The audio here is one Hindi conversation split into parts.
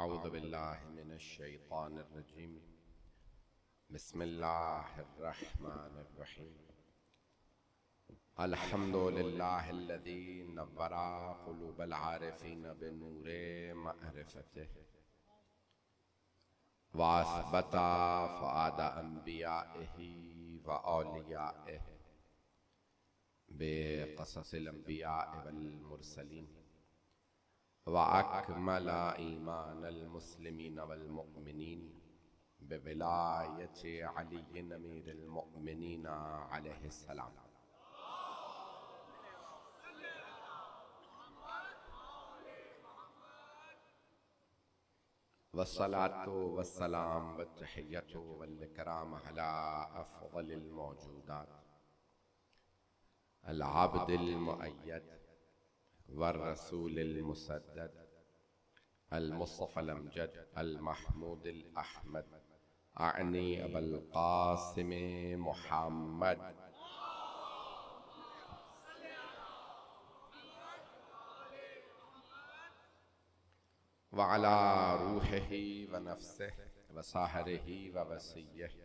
अऊज़ु बिल्लाहि मिनश शैतानिर रजीम। बिस्मिल्लाहिर्रहमानिर्रहीम। अल्हम्दुलिल्लाहिल्लज़ी नव्वरा क़ुलूबल आरिफ़ीन बिनूरे मअरिफ़तिही व असबता फ़ुआद अंबियाइही व औलियाइही बिक़ससिल अंबियाइ वल मुरसलीन व अकमल ईमानल मुस्लिमीन वल मुअमिनीन बिविलायति अली अमीरुल मुअमिनीन अलैहिस्सलाम। वस्सलातु वस्सलाम वत्तहिय्यतु वल इकराम अला अफ़ज़लिल मौजूदात अल अब्दिल मुअय्यद वर रसूलिल मुसद्दद अल मुस्तफ़ल अमजद अल महमूदिल अहमद अनी अबुल क़ासिम मुहम्मद व अला रूहिही व नफ्सिही व साहरिही व वसिय्यिही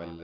वल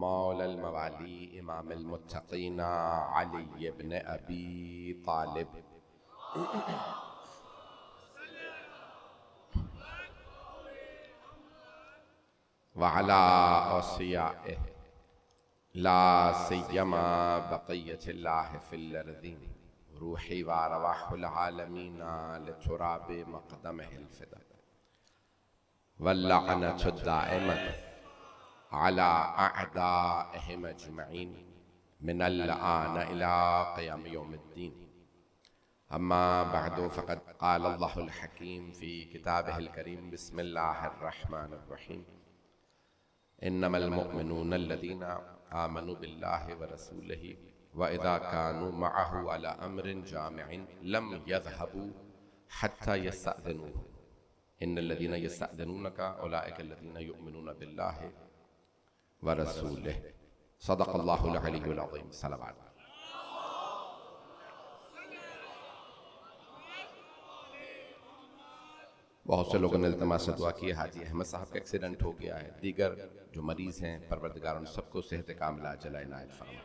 मौलल मवाली इमामुल मुत्तक़ीन अली इब्न अबी तालिब व अला औसियाइही ला सिय्यमा बक़िय्यतिल्लाहि फिल अर्ज़ीन रूही व अरवाहुल आलमीन लितुराबि मक़दमिहिल फ़िदा वल्लअनतु दाइमतु अला अअदाइहिम अजमईन मिनल आन इला क़ियाम यौमिद्दीन। अम्मा बअदु फ़क़द क़ाल अल्लाहुल हकीम फ़ी किताबिहिल करीम बिस्मिल्लाहिर रहमानिर रहीम। इन्नमल मुअमिनूना अल्लज़ीना आमनू बिल्लाहि व रसूलिही व इज़ा कानू मअहू अला अम्रिन जामिअन लम यज़हबू हत्ता यस्तअज़िनूहु इन्नल्लज़ीना यस्तअज़िनूनका उलाइका अल्लज़ीना युमिनूना बिल्लाहि व रसूलिही सदक़ल्लाहुल अलियुल अज़ीम। सलावत। बहुत से लोगों ने इल्तिमास से दुआ की, हाजी अहमद साहब का एक्सीडेंट हो गया है, दीगर जो मरीज़ हैं परवरदिगार उन सबको सेहत कामिला अजल इनायत फरमा।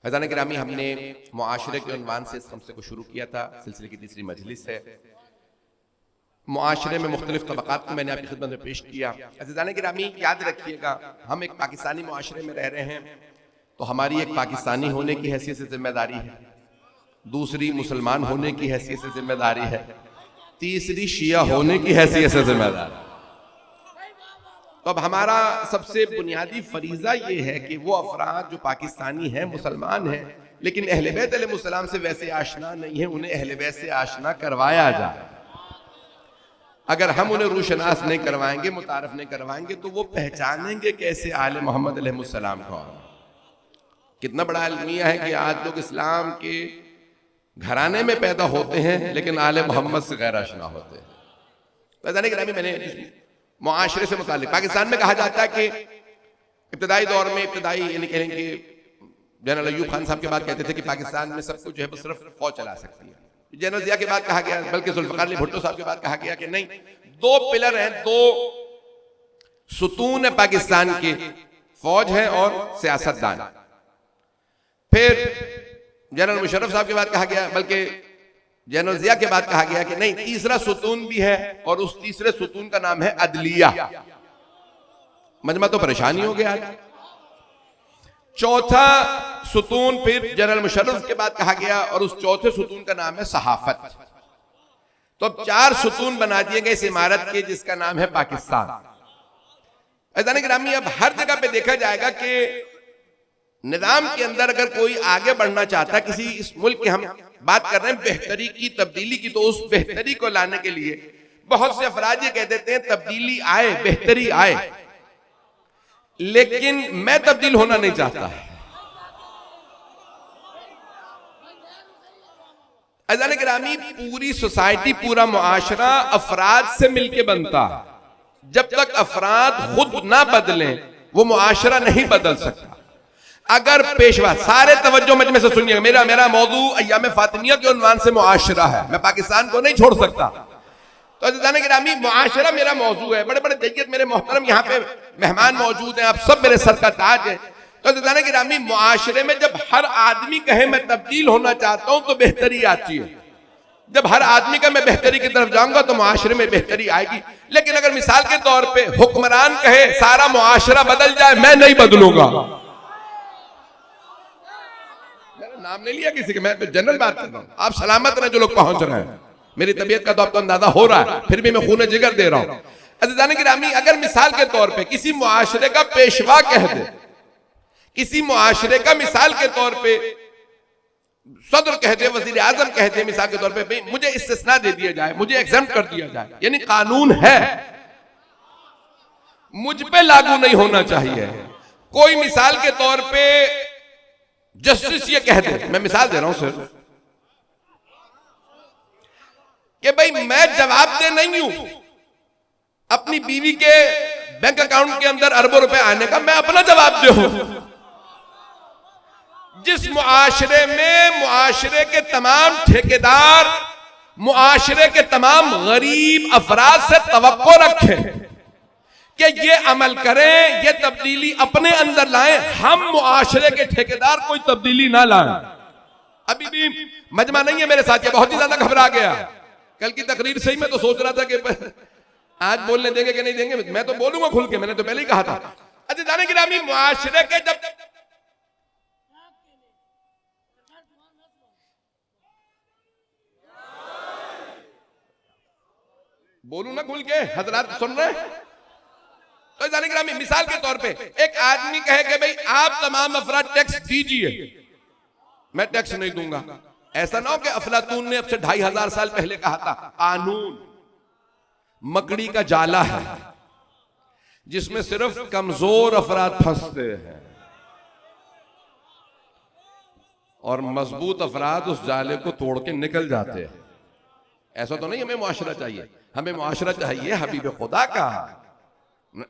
फ़ैज़ान गिरामी, हमने मुआशरे के उन्वान से इस खमसे को शुरू किया था। सिलसिले की तीसरी मजलिस है। मुआशरे में मुख्तलिफ तबक़ात को मैंने आपकी खिदमत में पेश किया। फ़ैज़ान गिरामी, याद रखिएगा, हम एक पाकिस्तानी मुआशरे में रह रहे हैं तो हमारी एक पाकिस्तानी होने की हैसियत से जिम्मेदारी है, दूसरी मुसलमान होने की हैसियत से जिम्मेदारी है, तीसरी शिया होने की हैसियत से जिम्मेदारी। तो अब हमारा सबसे बुनियादी फरीज़ा ये है कि वो अफराद जो पाकिस्तानी हैं, मुसलमान हैं, लेकिन अहले बैत अलैहिमुस्सलाम से वैसे आशना नहीं है, उन्हें अहले बैत से आशना करवाया जाए। अगर हम उन्हें रूशनास नहीं करवाएंगे, मुतारफ नहीं करवाएंगे, तो वो पहचानेंगे कैसे आले मोहम्मद अलैहिस्सलाम को। कितना बड़ा अलमिया है कि आज लोग इस्लाम के घराने में पैदा होते हैं लेकिन आले मोहम्मद से गैर आशना होते हैं। तो मैंने मुआशरे से मुतालिक पाकिस्तान में कहा जाता है कि इब्तदाई दौर में यानी कहेंगे जनरल अय्यूब खान साहब के बाद कहते थे कि पाकिस्तान में सब कुछ जो है सिर्फ फौज चला सकती है। जनरल जिया के बाद कहा गया, बल्कि जुल्फ़िकार अली भुट्टो साहब के बाद कहा गया कि नहीं, दो पिलर हैं, दो सुतून है पाकिस्तान के, फौज है और सियासतदान। फिर जनरल मुशर्रफ साहब के बाद कहा गया, बल्कि जनरल जिया के बाद कहा गया कि नहीं, तीसरा सुतून भी है और उस तीसरे सुतून का नाम है अदलिया। मजमा तो परेशानी हो गया। चौथा सुतून फिर जनरल मुशर्रफ के बाद कहा गया और उस चौथे सुतून का नाम है सहाफत। तो अब 4 सुतून बना दिए गए इस इमारत के, जिसका नाम है पाकिस्तान। ऐज़ान गिरामी, अब हर जगह पे देखा जाएगा कि निजाम के अंदर अगर कोई आगे बढ़ना चाहता, किसी इस मुल्क की हम बात कर रहे हैं बेहतरी की, तब्दीली की, तो उस बेहतरी को लाने के लिए बहुत से अफराद ये कह देते हैं तब्दीली आए, बेहतरी आए, लेकिन मैं तब्दील होना नहीं चाहता। अज़ान गिरामी, पूरी सोसाइटी, पूरा मुआशरा अफराद से मिलके बनता। जब तक अफराद खुद ना बदलें वो मुआशरा नहीं बदल सकता। अगर पेशवा, सारे तवज्जो मजमे से सुनिएगा, मेरा मौजू अय्याम फातिमिया के उन्वान से मुआशरा है, मैं पाकिस्तान को नहीं छोड़ सकता। तो अज़ीज़ान गिरामी, मुआशरा मेरा मौजू है। बड़े बड़े जय्यद मेरे मोहतरम यहाँ पे मेहमान मौजूद हैं, आप सब मेरे सर का ताज है। तो अज़ीज़ान गिरामी, मुआशरे में जब हर आदमी कहे मैं तब्दील होना चाहता हूं तो बेहतरी आती है। जब हर आदमी का मैं बेहतरी की तरफ जाऊंगा तो मुआशरे में बेहतरी आएगी। लेकिन अगर मिसाल के तौर पे हुक्मरान कहे सारा मुआशरा बदल जाए, मैं नहीं बदलूंगा। मैंने नाम नहीं लिया किसी के, मैं जनरल बात कर रहा हूं। आप सलामत रहे जो लोग पहुंच रहे हैं, मेरी तबीयत का तो आपको अंदाजा हो रहा है, फिर भी मैं खून जिगर दे रहा हूं। अज़ीज़ान गिरामी, अगर मिसाल के तौर पे किसी मुआशरे का पेशवा कह दे, किसी मुआशरे का मिसाल के तौर पे सदर कह दे, वजीर आजम कह दे, मिसाल के तौर पे भाई मुझे इस्तिस्ना दे दिया जाए, मुझे एग्जम्प्ट कर दिया जाए, यानी कानून है, मुझ पे लागू नहीं होना चाहिए। कोई मिसाल के तौर पे जस्टिस ये कह दे, मैं मिसाल दे रहा हूं सर, कि भाई मैं जवाबदेह नहीं हूं अपनी बीवी के बैंक अकाउंट के अंदर अरबों रुपए आने का, मैं अपना जवाबदेह हूं। जिस मुआशरे में मुआशरे के तमाम ठेकेदार मुआशरे के तमाम गरीब अफराद से तवक्को रखें कि ये अमल करें, ये तब्दीली अपने अंदर लाएं, हम मुआशरे के ठेकेदार कोई तब्दीली ना लाएं। अभी भी मजमा नहीं है मेरे साथ, ये बहुत ही ज्यादा घबरा गया। कल की तकरीर से ही मैं तो सोच रहा था कि आज बोलने देंगे कि नहीं देंगे, मैं तो बोलूंगा खुल के, मैंने तो पहले ही कहा था। अज़ीज़ान गिरामी, मुआशरे के जब बोलू ना खुल के, हजरात सुन रहे हैं? तो अज़ीज़ान गिरामी, मिसाल के तौर पे एक आदमी कहे कि भाई आप तमाम अफराद टैक्स दीजिए, मैं टैक्स नहीं दूंगा। ऐसा ना हो कि अफलातून ने अब से 2500 साल पहले कहा था, कानून मकड़ी का जाला है जिसमें सिर्फ कमजोर अफराद फंसते हैं और मजबूत अफराद उस जाले को तोड़ के निकल जाते हैं। ऐसा तो नहीं हमें मुआशरा चाहिए, हमें मुआशरा चाहिए हबीब खुदा का।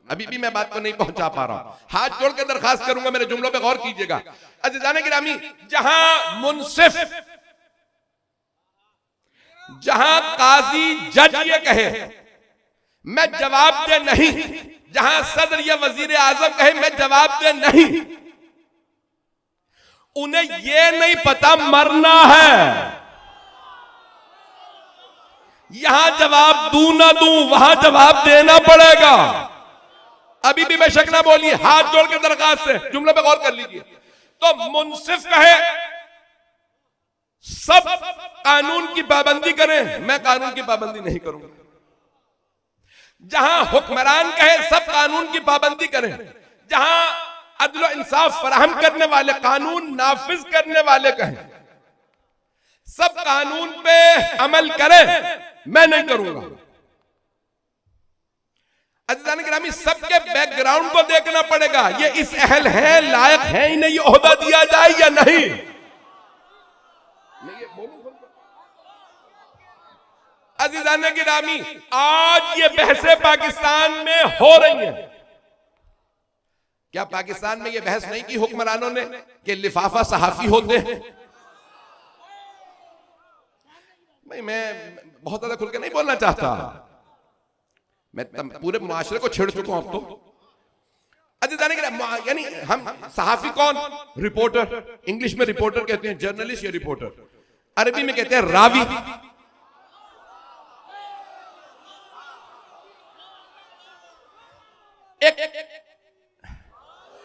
अभी भी मैं बात को नहीं पहुंचा पा रहा हूं, हाथ जोड़ के दरखास्त करूंगा, मेरे जुमलों पे गौर कीजिएगा। अज़ीज़ान गिरामी, जहां मुंसिफ, जहां काजी जज ये कहे मैं जवाब दे नहीं, जहां सदर या वजीर आजम कहे मैं जवाब दे नहीं, उन्हें यह नहीं पता मरना है। यहां जवाब दूं ना दूं, वहां जवाब देना पड़ेगा। अभी भी बेशक ना बोलिए, हाथ जोड़ के दरखास्त से जुमले पे गौर कर लीजिए। तो मुंसिफ कहे सब कानून की पाबंदी करें, मैं कानून की पाबंदी नहीं करूंगा। जहां हुक्मरान कहे सब कानून की पाबंदी करें, जहां अदल इंसाफ फराहम करने वाले, कानून नाफिज करने वाले कहें सब कानून पे अमल करें, मैं नहीं करूंगा। अज़ीज़ान गिरामी, सबके बैकग्राउंड को देखना पड़ेगा, ये इस अहल है, लायक है ही नहीं, ये ओहदा दिया जाए या नहीं। अज़ीज़ान गिरामी, आज ये बहसें पाकिस्तान में हो रही हैं। क्या पाकिस्तान में ये बहस नहीं की हुक्मरानों ने कि लिफाफा सहाफी होते हैं? भाई मैं बहुत ज्यादा खुल के नहीं बोलना चाहता, मैं पूरे मुआशरे को छेड़ चुका हूं अब तो। अज़ीज़ान गिरामी, यानी हम सहाफी कौन? रिपोर्टर, इंग्लिश में रिपोर्टर कहते हैं, जर्नलिस्ट या रिपोर्टर, अरबी में कहते हैं रावी।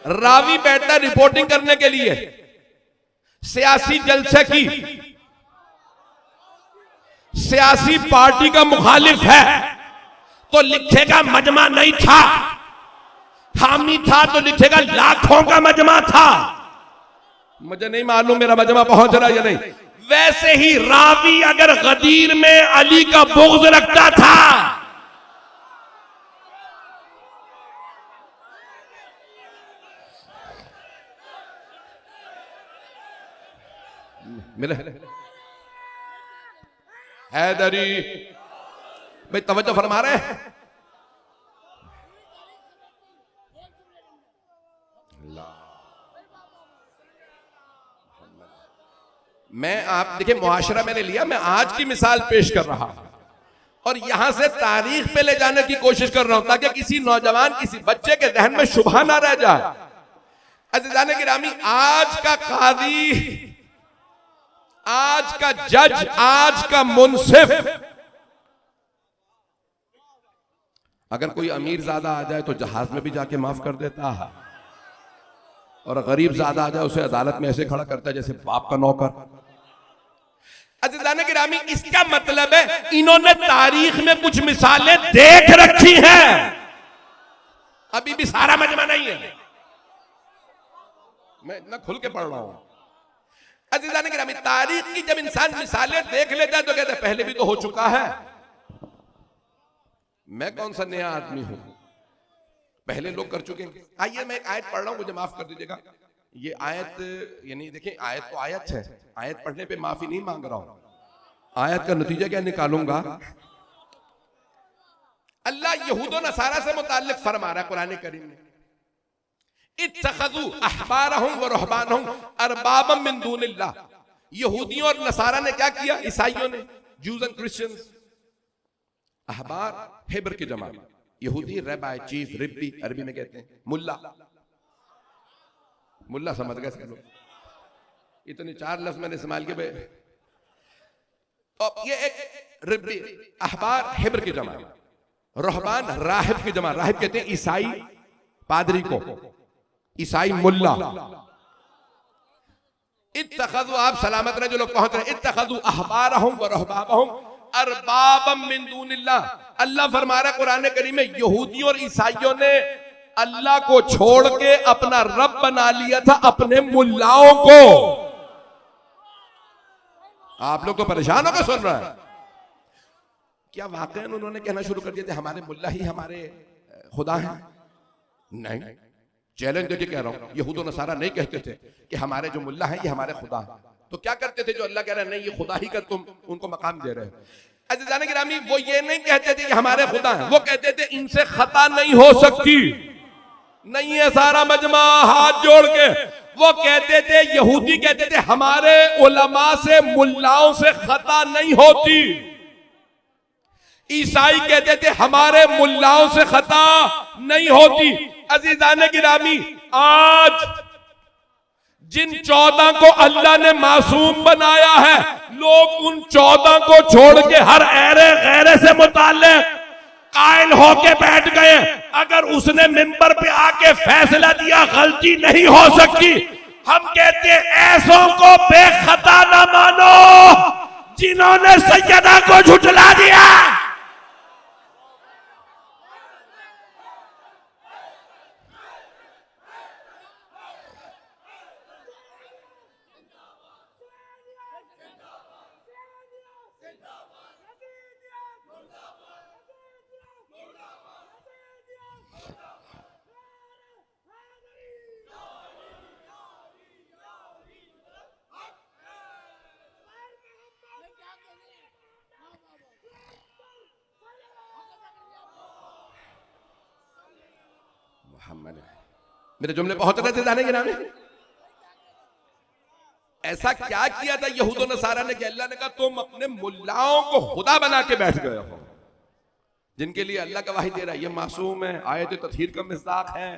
रावी बैठता रिपोर्टिंग करने के लिए, सियासी जलसे की, सियासी पार्टी का मुखालिफ है तो लिखेगा मजमा नहीं था, हामी था तो लिखेगा लाखों का मजमा था। मुझे नहीं मालूम मेरा मजमा पहुंच रहा या नहीं। वैसे ही रावी अगर गदीर में अली का बुग़्ज़ रखता था, मिले हैदरी भाई तवज्जो फरमा रहे हैं? मैं आप देखिए मुआशरा मैंने लिया, मैं आज की मिसाल पेश कर रहा हूं और यहां से तारीख पे ले जाने की कोशिश कर रहा हूं ताकि किसी नौजवान किसी बच्चे के जहन में शुबहा ना रह जाए। अज़ीज़ान गिरामी, आज का काजी, आज का जज, आज का मुंसिफ, अगर कोई अमीर ज्यादा आ जाए तो जहाज में भी जाके माफ कर देता है, और गरीब ज्यादा आ जाए उसे अदालत में ऐसे खड़ा करता है जैसे बाप का नौकर। अज़ीज़ान गिरामी, इसका मतलब है इन्होंने तारीख में कुछ मिसालें देख रखी हैं, अभी भी सारा मजमा नहीं है, मैं इतना खुल के पढ़ रहा हूं। अज़ीज़ान गिरामी, तारीख की जब इंसान मिसालें देख लेता है तो कहता है पहले भी तो हो चुका है, मैं कौन सा नया आदमी हूं, पहले लोग कर चुके हैं। आइए मैं एक आयत पढ़ रहा हूं, मुझे माफ कर दीजिएगा। ये आयत यानी देखिए, आयत तो आयत है, आयत पढ़ने पे माफी नहीं मांग रहा हूं, आयत का नतीजा क्या निकालूंगा। अल्लाह यहूद और नसारा से मुताल्लिक फरमा रहा है कुरान करीम में, इत्तखज़ू अहबारहुम व रुहबानहुम अरबाबम मिन दूनिल्लाह। यहूदियों और नसारा ने क्या किया, ईसाइयों ने, जूज एंड क्रिश्चियंस। अहबार हेबर की जमा, यहूदी रबाई, चीफ, रिब्बी अरबी में कहते हैं, मुल्ला, मुल्ला समझ गए सब लोग, इतने 4 लफ्ज मैंने इस्तेमाल किए। तो ये एक रिब्बी, अहबार हेबर की जमा, रुहबान राहिब की जमा, राहिब कहते हैं ईसाई पादरी को, ईसाई मुल्ला। इत्तखज़ू, आप सलामत रहे जो लोग पहुंच रहे, इत्तखज़ू अहबारहुम व रुहबानहुम अरबाबम मिन दूनिल्लाह। अल्लाह फरमा रहा है कुरान करीम में, यहूदियों और ईसाइयों ने अल्लाह को छोड़ के अपना रब बना लिया था अपने मुल्लाओं को। आप लोग तो परेशान होकर सुन रहे हैं, क्या वाकई उन्होंने कहना शुरू कर दिया था हमारे मुल्ला ही हमारे खुदा हैं? नहीं, चैलेंज देके कह रहा हूं, यहूद और नसारा नहीं कहते थे कि हमारे जो मुल्ला हैं ये हमारे खुदा हैं। तो क्या करते थे जो अल्लाह कह रहा है नहीं ये खुदा ही का तुम उनको मकाम दे रहे हो। अज़ीज़ान गिरामी, वो ये नहीं कहते थे कि हमारे खुदा हैं, वो कहते थे इनसे खता नहीं हो सकती। नहीं है सारा मजमा हाथ जोड़ के, वो कहते थे, यहूदी कहते थे हमारे उलमा से मुल्लाओं से खता नहीं होती, ईसाई कहते थे हमारे मुल्लाओं से खता नहीं होती। अज़ीज़ान गिरामी, आज जिन 14 को अल्लाह ने मासूम बनाया है, लोग उन 14 को छोड़ के हर ऐरे गैरे से मुताल्लिक़ कायल होके बैठ गए। अगर उसने मिंबर पे आके फैसला दिया गलती नहीं हो सकती, हम कहते ऐसों को बेखता ना मानो जिन्होंने सैयदा को झुठला दिया। मेरे जुमले पहुंच रहे थे जाने के नाम में। ऐसा क्या किया था यहूद और नसारा ने कि अल्लाह ने कहा तुम अपने मुल्लाओं को खुदा बना के बैठ गए हो, जिनके लिए अल्लाह गवाही दे रहा है ये मासूम है, आयत तत्हीर का मिस्दाक है,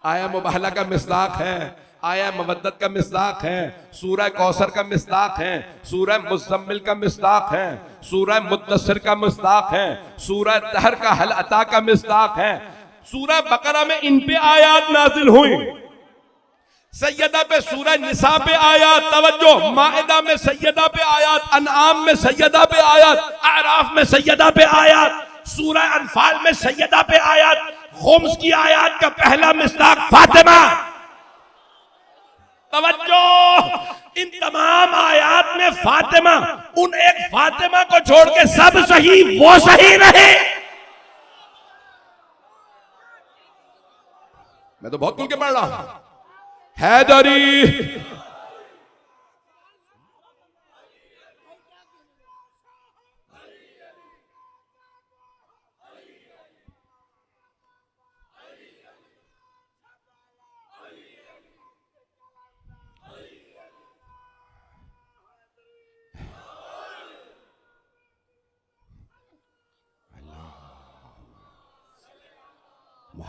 आया मुबाहला का मिस्दाक है, आया मवद्दत का मिस्दाक है, सूरह कौसर का मिस्दाक है, सूरह मुज़म्मिल का मिस्दाक है, सूरह मुद्दस्सिर का मिस्दाक है, सूरह दहर का हल अता का मिस्दाक है, सूरह बकरा में इन पे आयात नाजिल हुई, सैयदा पे सूरह निसा पे आयात, तवज्जो, माइदा में सैयदा पे आयात, अनआम में सैयदा पे आयात, आराफ में सैयदा पे आयात, सूरह अनफाल में सैयदा पे आयात, खुम्स की आयात का पहला मिस्दाक फातिमा। तवज्जो, इन तमाम आयात में फातिमा, उन एक फातिमा को छोड़ के सब सही वो सही नहीं। मैं तो बहुत खुल के पढ़ रहा हूं। हैदरी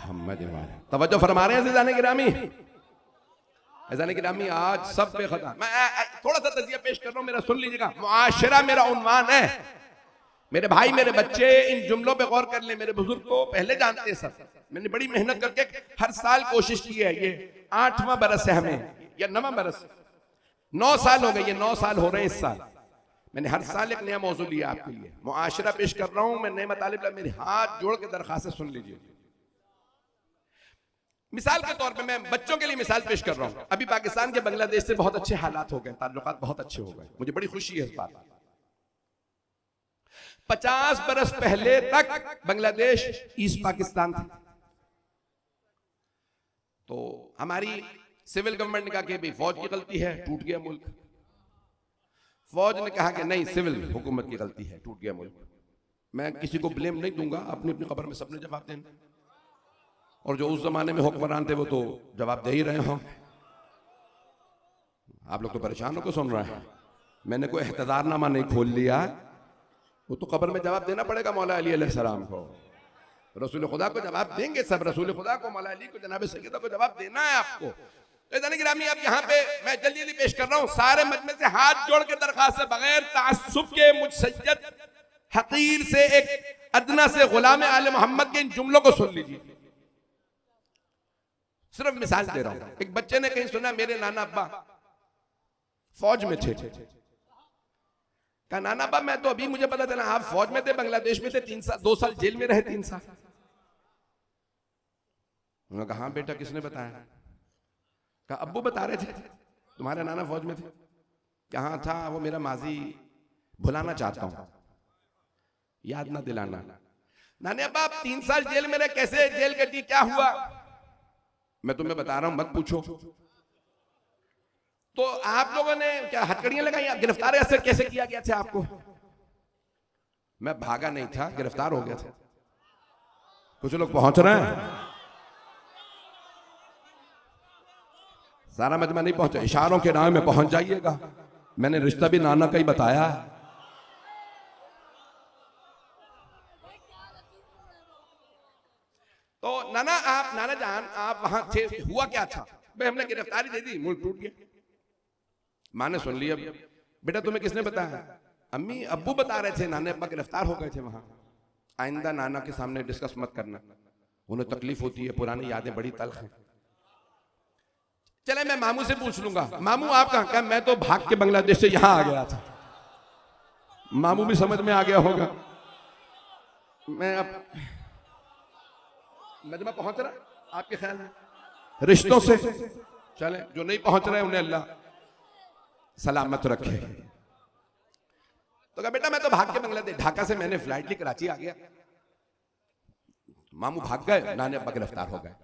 मोहम्मद वाले। तवज्जो फरमा रहे हैं अज़ीज़ान गिरामी। अज़ीज़ान गिरामी आज सब पे खता। मैं थोड़ा सा तज़किया पेश कर रहा हूं, मेरा सुन लीजिएगा। मुआशरा मेरा उन्वान है। मेरे भाई मेरे बच्चे इन जुमलों पे गौर कर ले। मेरे बुजुर्ग को पहले जानते हैं सब। मैंने बड़ी मेहनत करके हर साल कोशिश की है। ये 8वां बरस है हमें, या 9वां बरस, 9 साल हो गए। ये 9 साल हो रहे हैं इस साल। मैंने हर साल एक नया मौजू लिया आपके लिए। मुआशरा पेश कर रहा हूं मैं, नए मतालिब। मेरे हाथ जोड़ के दरखास्त सुन लीजिए। मिसाल के तौर पे मैं बच्चों के लिए मिसाल पेश कर रहा हूं। अभी पाकिस्तान के बांग्लादेश से बहुत अच्छे हालात हो गए, ताल्लुकात बहुत अच्छे हो गए। मुझे बड़ी खुशी है इस बात। 50 बरस पहले तक बांग्लादेश ईस्ट पाकिस्तान था। तो हमारी सिविल गवर्नमेंट ने कहा कि भाई फौज की गलती है, टूट गया मुल्क। फौज ने कहा कि नहीं, सिविल हुकूमत की गलती है, टूट गया मुल्क। मैं किसी को ब्लेम नहीं दूंगा, अपनी अपनी खबर में सबने जवाब देना। और जो उस जमाने में हुक्मरान थे वो तो जवाब दे ही रहे हों। आप लोग तो परेशान होकर सुन रहे हैं। मैंने कोई एहतजारनामा नहीं खोल लिया, वो तो कब्र में जवाब देना पड़ेगा मौला अली अलैहिस्सलाम को। रसूल खुदा को जवाब देंगे सब। रसूल खुदा को, मौला अली को, जनाब सैयदा को जवाब देना है आपको। गिरामी अब यहाँ पे मैं जल्दी जल्दी पेश कर रहा हूँ। सारे मजमे से हाथ जोड़ के दरखास्त है, बगैर तासुब के, मुसय्यद हकीर से, एक अदना से, गुलाम आले मोहम्मद के इन जुमलों को सुन लीजिए। सिर्फ मिसाल दे रहा हूं। एक बच्चे ने कहीं सुना मेरे नाना अब्बा फौज में थे। कहा नाना अब्बा मैं तो अभी मुझे पता चला आप फौज में थे, बांग्लादेश में थे, 3 साल, 2 साल जेल में रहे, 3 साल। उन्होंने कहा हाँ बेटा, किसने बताया? कहा अब्बू बता रहे थे तुम्हारे नाना फौज में थे। कहाँ था वो, मेरा माजी भुलाना चाहता हूं, याद ना दिलाना। नाने अब्बा आप 3 साल जेल में रहे, कैसे जेल कटी, क्या हुआ? मैं तुम्हें बता रहा हूं, मत पूछो। तो आप लोगों ने क्या हथकड़ियां लगाई, गिरफ्तार ऐसे कैसे किया गया था आपको? मैं भागा नहीं था, गिरफ्तार हो गया था। कुछ लोग पहुंच रहे हैं, सारा मजमा नहीं पहुंचा, इशारों के नाम में पहुंच जाइएगा। मैंने रिश्ता भी नाना का ही बताया। तो नाना जान आप वहां थे, हुआ क्या था? भाई हमने गिरफ्तारी दे दी, मुल्क टूट गया। माँ ने सुन लिया। बेटा तुम्हें किसने बताया? अम्मी अब्बू बता रहे थे, नाना अब्बा गिरफ्तार हो गए थे वहां। आइंदा नाना के सामने डिस्कस मत करना, उन्हें तकलीफ होती है, पुरानी यादें बड़ी तल्ख हैं। चले मैं मामू से पूछ लूंगा। मामू आप कहां? कहा मैं तो भाग के बांग्लादेश से यहां आ गया था। मामू भी समझ में आ गया होगा। मैं अब मजमा पहुंच रहा आपके ख्याल में रिश्तों से? चले जो नहीं पहुंच रहे उन्हें अल्लाह सलामत रखे। तो कहा बेटा मैं तो भाग के बांग्लादेश, ढाका से मैंने फ्लाइट ली, कराची आ गया। मामू भाग गए, नाने अब्बा गिरफ्तार हो गए।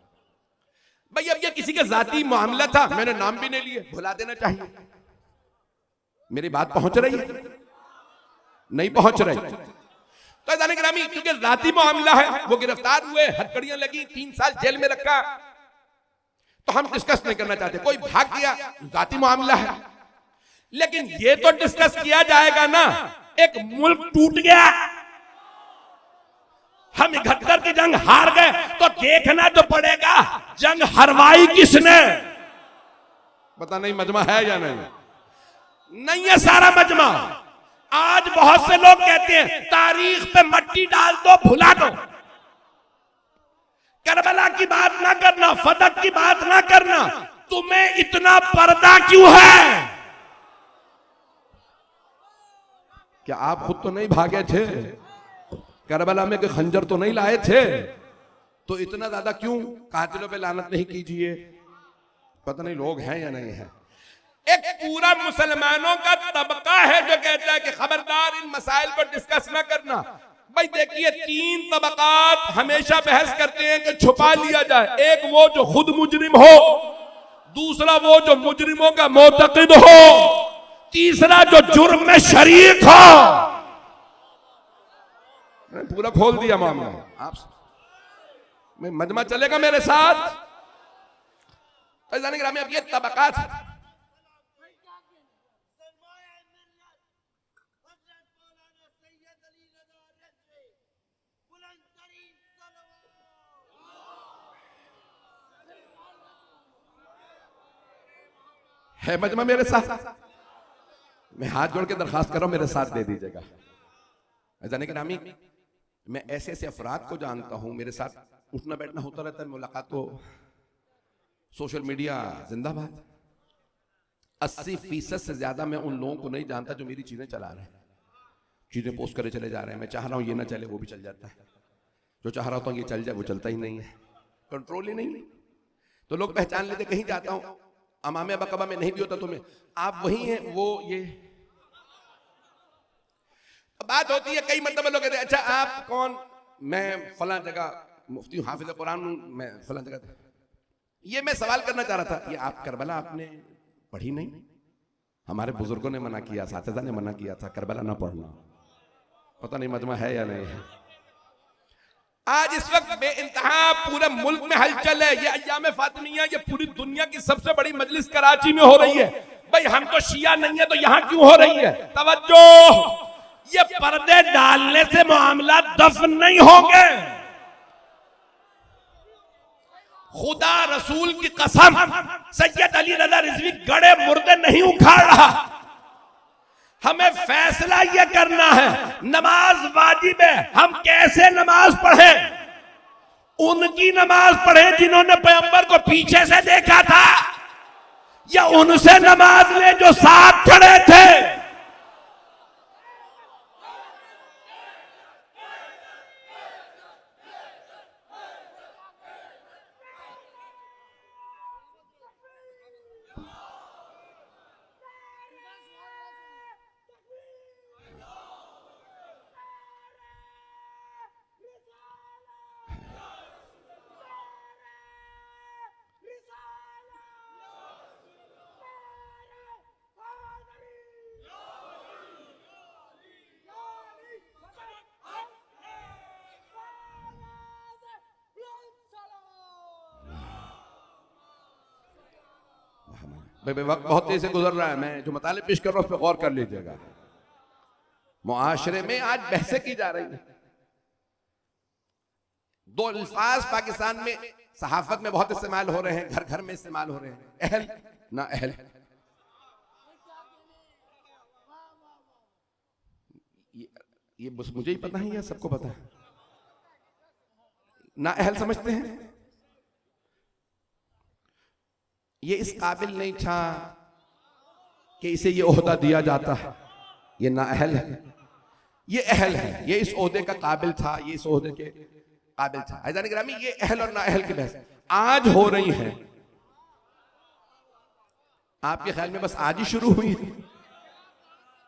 भाई अब ये किसी का जाती मामला था, मैंने नाम भी नहीं लिए, भुला देना चाहिए। मेरी बात पहुंच रही है? नहीं पहुंच रही। तो जाने ग्रामी क्योंकि जाती मामला है, वो गिरफ्तार हुए, हथकड़ियां लगी, 3 साल जेल में रखा, तो हम डिस्कस नहीं करना चाहते। कोई भाग गया, जाती मामला है। लेकिन ये तो डिस्कस किया जाएगा ना, एक मुल्क टूट गया, हम 71 की जंग हार गए, तो देखना तो पड़ेगा जंग हरवाई किसने। पता नहीं मजमा है या नहीं? नहीं है सारा मजमा। आज बहुत से लोग कहते हैं तारीख पे मट्टी डाल दो, भुला दो, करबला की बात ना करना, फतह की बात ना करना। तुम्हें इतना पर्दा क्यों है? क्या आप खुद तो नहीं भागे थे? करबला में कोई खंजर तो नहीं लाए थे? तो इतना ज्यादा क्यों कातिलों पे लानत नहीं कीजिए? पता नहीं लोग हैं या नहीं है। एक पूरा मुसलमानों का तबका है जो कहता है कि खबरदार इन मसाइल को डिस्कस ना करना। भाई देखिए 3 तबकात हमेशा बहस करते हैं कि छुपा लिया जाए। एक वो जो खुद मुजरिम हो, दूसरा वो जो मुजरिमों का मोतकिद हो, तीसरा जो जुर्म में शरीक हो। पूरा खोल दिया मामला। आप मैं मजमा चलेगा मेरे साथ? जाने ग्रामी अब ये तबकात है मजमा मेरे साथ? मैं हाथ जोड़ के दरखास्त कर रहा हूं, मेरे साथ दे दीजिएगा। जाने के नामी, मैं ऐसे ऐसे अफराद को जानता हूं, मेरे साथ उठना बैठना होता रहता है, मुलाकात तो सोशल मीडिया जिंदाबाद। 80% से ज्यादा मैं उन लोगों को नहीं जानता जो मेरी चीजें चला रहे हैं, चीजें पोस्ट करे चले जा रहे हैं। मैं चाह रहा हूं ये ना चले, वो भी चल जाता है। जो चाह रहा हूं ये चल जाए, वो चलता ही नहीं है, कंट्रोल ही नहीं है। तो लोग पहचान लेते, कहीं जाता हूं अमामे बकबा में नहीं भी होता तो मैं, आप वही हैं वो ये बात होती है। कई मतलब लोग कहते हैं अच्छा आप कौन? मैं फलां जगह मुफ्ती हूं, हाफिज कुरान हूं, मैं फलां जगह। ये मैं सवाल करना चाह रहा था, ये आप करबला आपने पढ़ी नहीं? हमारे बुजुर्गों ने मना किया, साथिजा ने मना किया था करबला ना पढ़ना। पता नहीं मजमा है या नहीं है। आज इस वक्त बेइंतहा पूरे मुल्क में हलचल है। ये अय्याम फातिमिया, ये पूरी दुनिया की सबसे बड़ी मजलिस कराची में हो रही है। भाई हम तो शिया नहीं है तो यहां क्यों हो रही है? तवज्जो, ये पर्दे डालने से मामला दफन नहीं होंगे। खुदा रसूल की कसम, सैयद अली रज़ा रिजवी गड़े मुर्दे नहीं उखाड़ रहा। हमें फैसला यह करना है, नमाज वाजिब है, हम कैसे नमाज पढ़ें? उनकी नमाज पढ़ें जिन्होंने पैगंबर को पीछे से देखा था, या उनसे नमाज लें जो साथ खड़े थे? वक्त बहुत तेज से गुजर रहा है, मैं जो मताले पेश कर रहा हूं उस पर गौर कर लीजिएगा। मुआशरे में आज बहसें की जा रही हैं। दो अल्फाज पाकिस्तान में सहाफत में बहुत इस्तेमाल हो रहे हैं, घर घर में इस्तेमाल हो रहे हैं, अहल ना अहल। ये बस मुझे ही पता है या सबको पता है? ना अहल समझते हैं। ये इस काबिल नहीं था कि इसे ये ओहदा दिया जाता है, ये ना अहल है, ये अहल है, ये इस ओहदे का काबिल था, ये इस ओहदे के काबिल था। अज़ान गिरामी, ये अहल और ना अहल की बहस आज हो रही है। आपके ख्याल में बस आज ही शुरू हुई है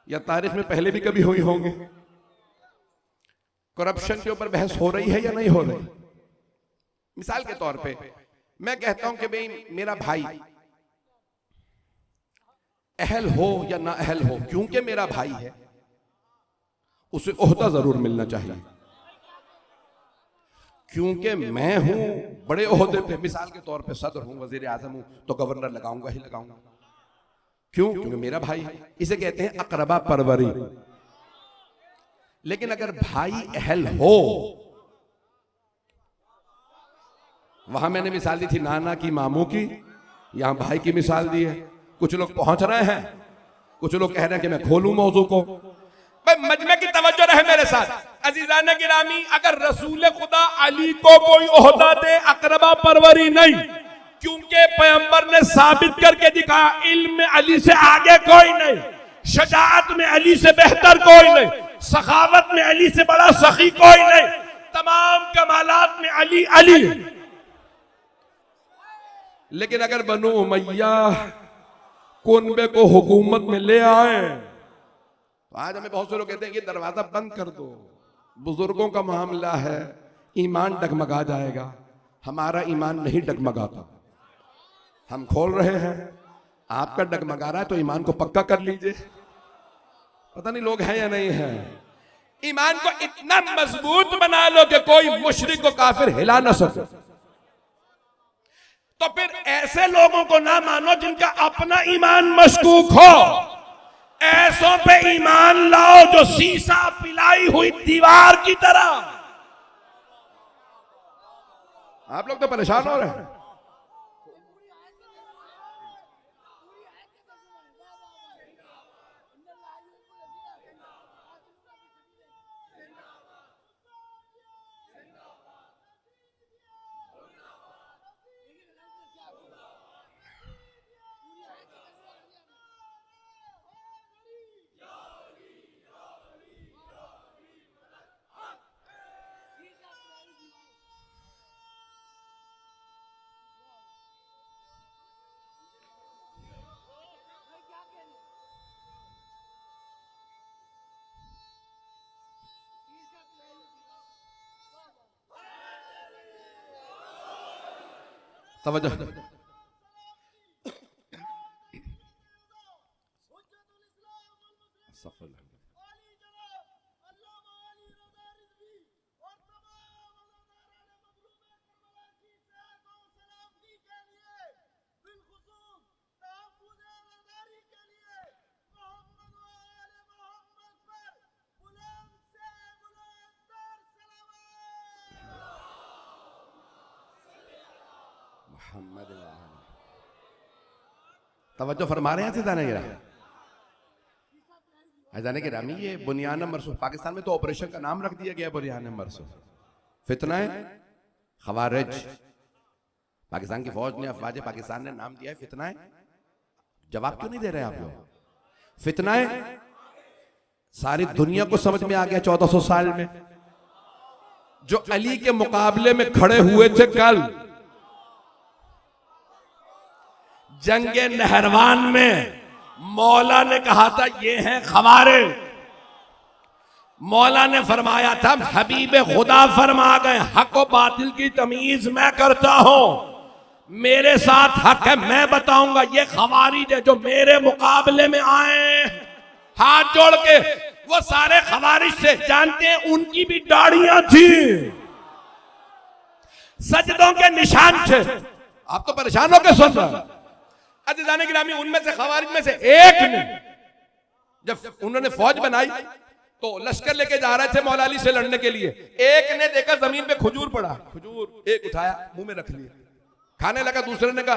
या तारीख में पहले भी कभी हुई होंगी? करप्शन के ऊपर बहस हो रही है या नहीं हो रही? मिसाल के तौर पे मैं कहता हूं कि भाई मेरा भाई अहल हो या ना अहल हो, क्योंकि मेरा भाई है उसे ओहदा जरूर मिलना चाहिए। क्योंकि मैं हूं बड़े ओहदे पे, मिसाल के तौर पे सदर हूं, वजीर आजम हूं, तो गवर्नर लगाऊंगा ही लगाऊंगा। क्यों? क्योंकि मेरा भाई है। इसे कहते हैं अकरबा परवरी। लेकिन अगर भाई अहल हो, वहां मैंने मिसाल दी थी नाना की, मामू की, यहां भाई की मिसाल दी है। कुछ लोग पहुंच रहे हैं, कुछ लोग कह रहे हैं कि मैं खोलूं मौजू को। मजमे की तवज्जो रहे मेरे साथ। अजीजान गिरामी, अगर रसूल खुदा अली को कोई ओहदा दे, अकरबा परवरी नहीं, क्योंकि पैगंबर ने साबित करके दिखाया इल्म में अली से आगे कोई नहीं, शजाअत में अली से बेहतर कोई नहीं, सखावत में अली से बड़ा सखी कोई नहीं, तमाम कमालात में अली अली। लेकिन अगर बनु उमैया कुनबे को हुकूमत में ले आए तो आज हमें बहुत से लोग कहते हैं ये दरवाजा बंद कर दो, बुजुर्गों का मामला है, ईमान डगमगा जाएगा। हमारा ईमान नहीं डगमगाता, हम खोल रहे हैं। आपका डगमगा रहा है तो ईमान को पक्का कर लीजिए। पता नहीं लोग हैं या नहीं है। ईमान को इतना मजबूत बना लो कि कोई मुशरिक को काफिर हिला ना सके। तो फिर ऐसे लोगों को ना मानो जिनका अपना ईमान मशकूक हो। ऐसों पे ईमान लाओ जो शीशा पिलाई हुई दीवार की तरह। आप लोग तो परेशान हो रहे हैं। तवज्जो। तवज्जो फरमा रहे हैं सिदाने गिरा जाने के रामी। ये बुनियान मरसूख पाकिस्तान में तो ऑपरेशन का नाम रख दिया गया बुनियान मरसूख। फितना है खवारिज। पाकिस्तान की फौज ने अफवाज पाकिस्तान ने नाम दिया है फितना है। जवाब क्यों नहीं दे रहे आप लोग? फितना है सारी दुनिया को समझ में आ गया 1400 साल में। जो अली के मुकाबले में खड़े हुए थे कल जंगे नहरवान में, मौला ने कहा था ये हैं खवारे। मौला ने फरमाया था हबीब खुदा फरमा गए हक और बातिल की तमीज मैं करता हूं, मेरे साथ हक है मैं बताऊंगा। ये खवारिज है जो मेरे मुकाबले में आए हाथ जोड़ के, वो सारे खवारिज से जानते हैं उनकी भी दाढ़ियां थी, सजदों के निशान थे। आप तो परेशान होकर सुन रहे। अज़ीज़ान गिरामी उनमें से खवारिज में से एक ने जब उन्होंने फौज बनाई तो लश्कर लेके जा रहे थे मौला अली से लड़ने के लिए। एक ने देखा जमीन पे खजूर पड़ा, खजूर एक उठाया मुंह में रख लिया, खाने लगा। दूसरे ने कहा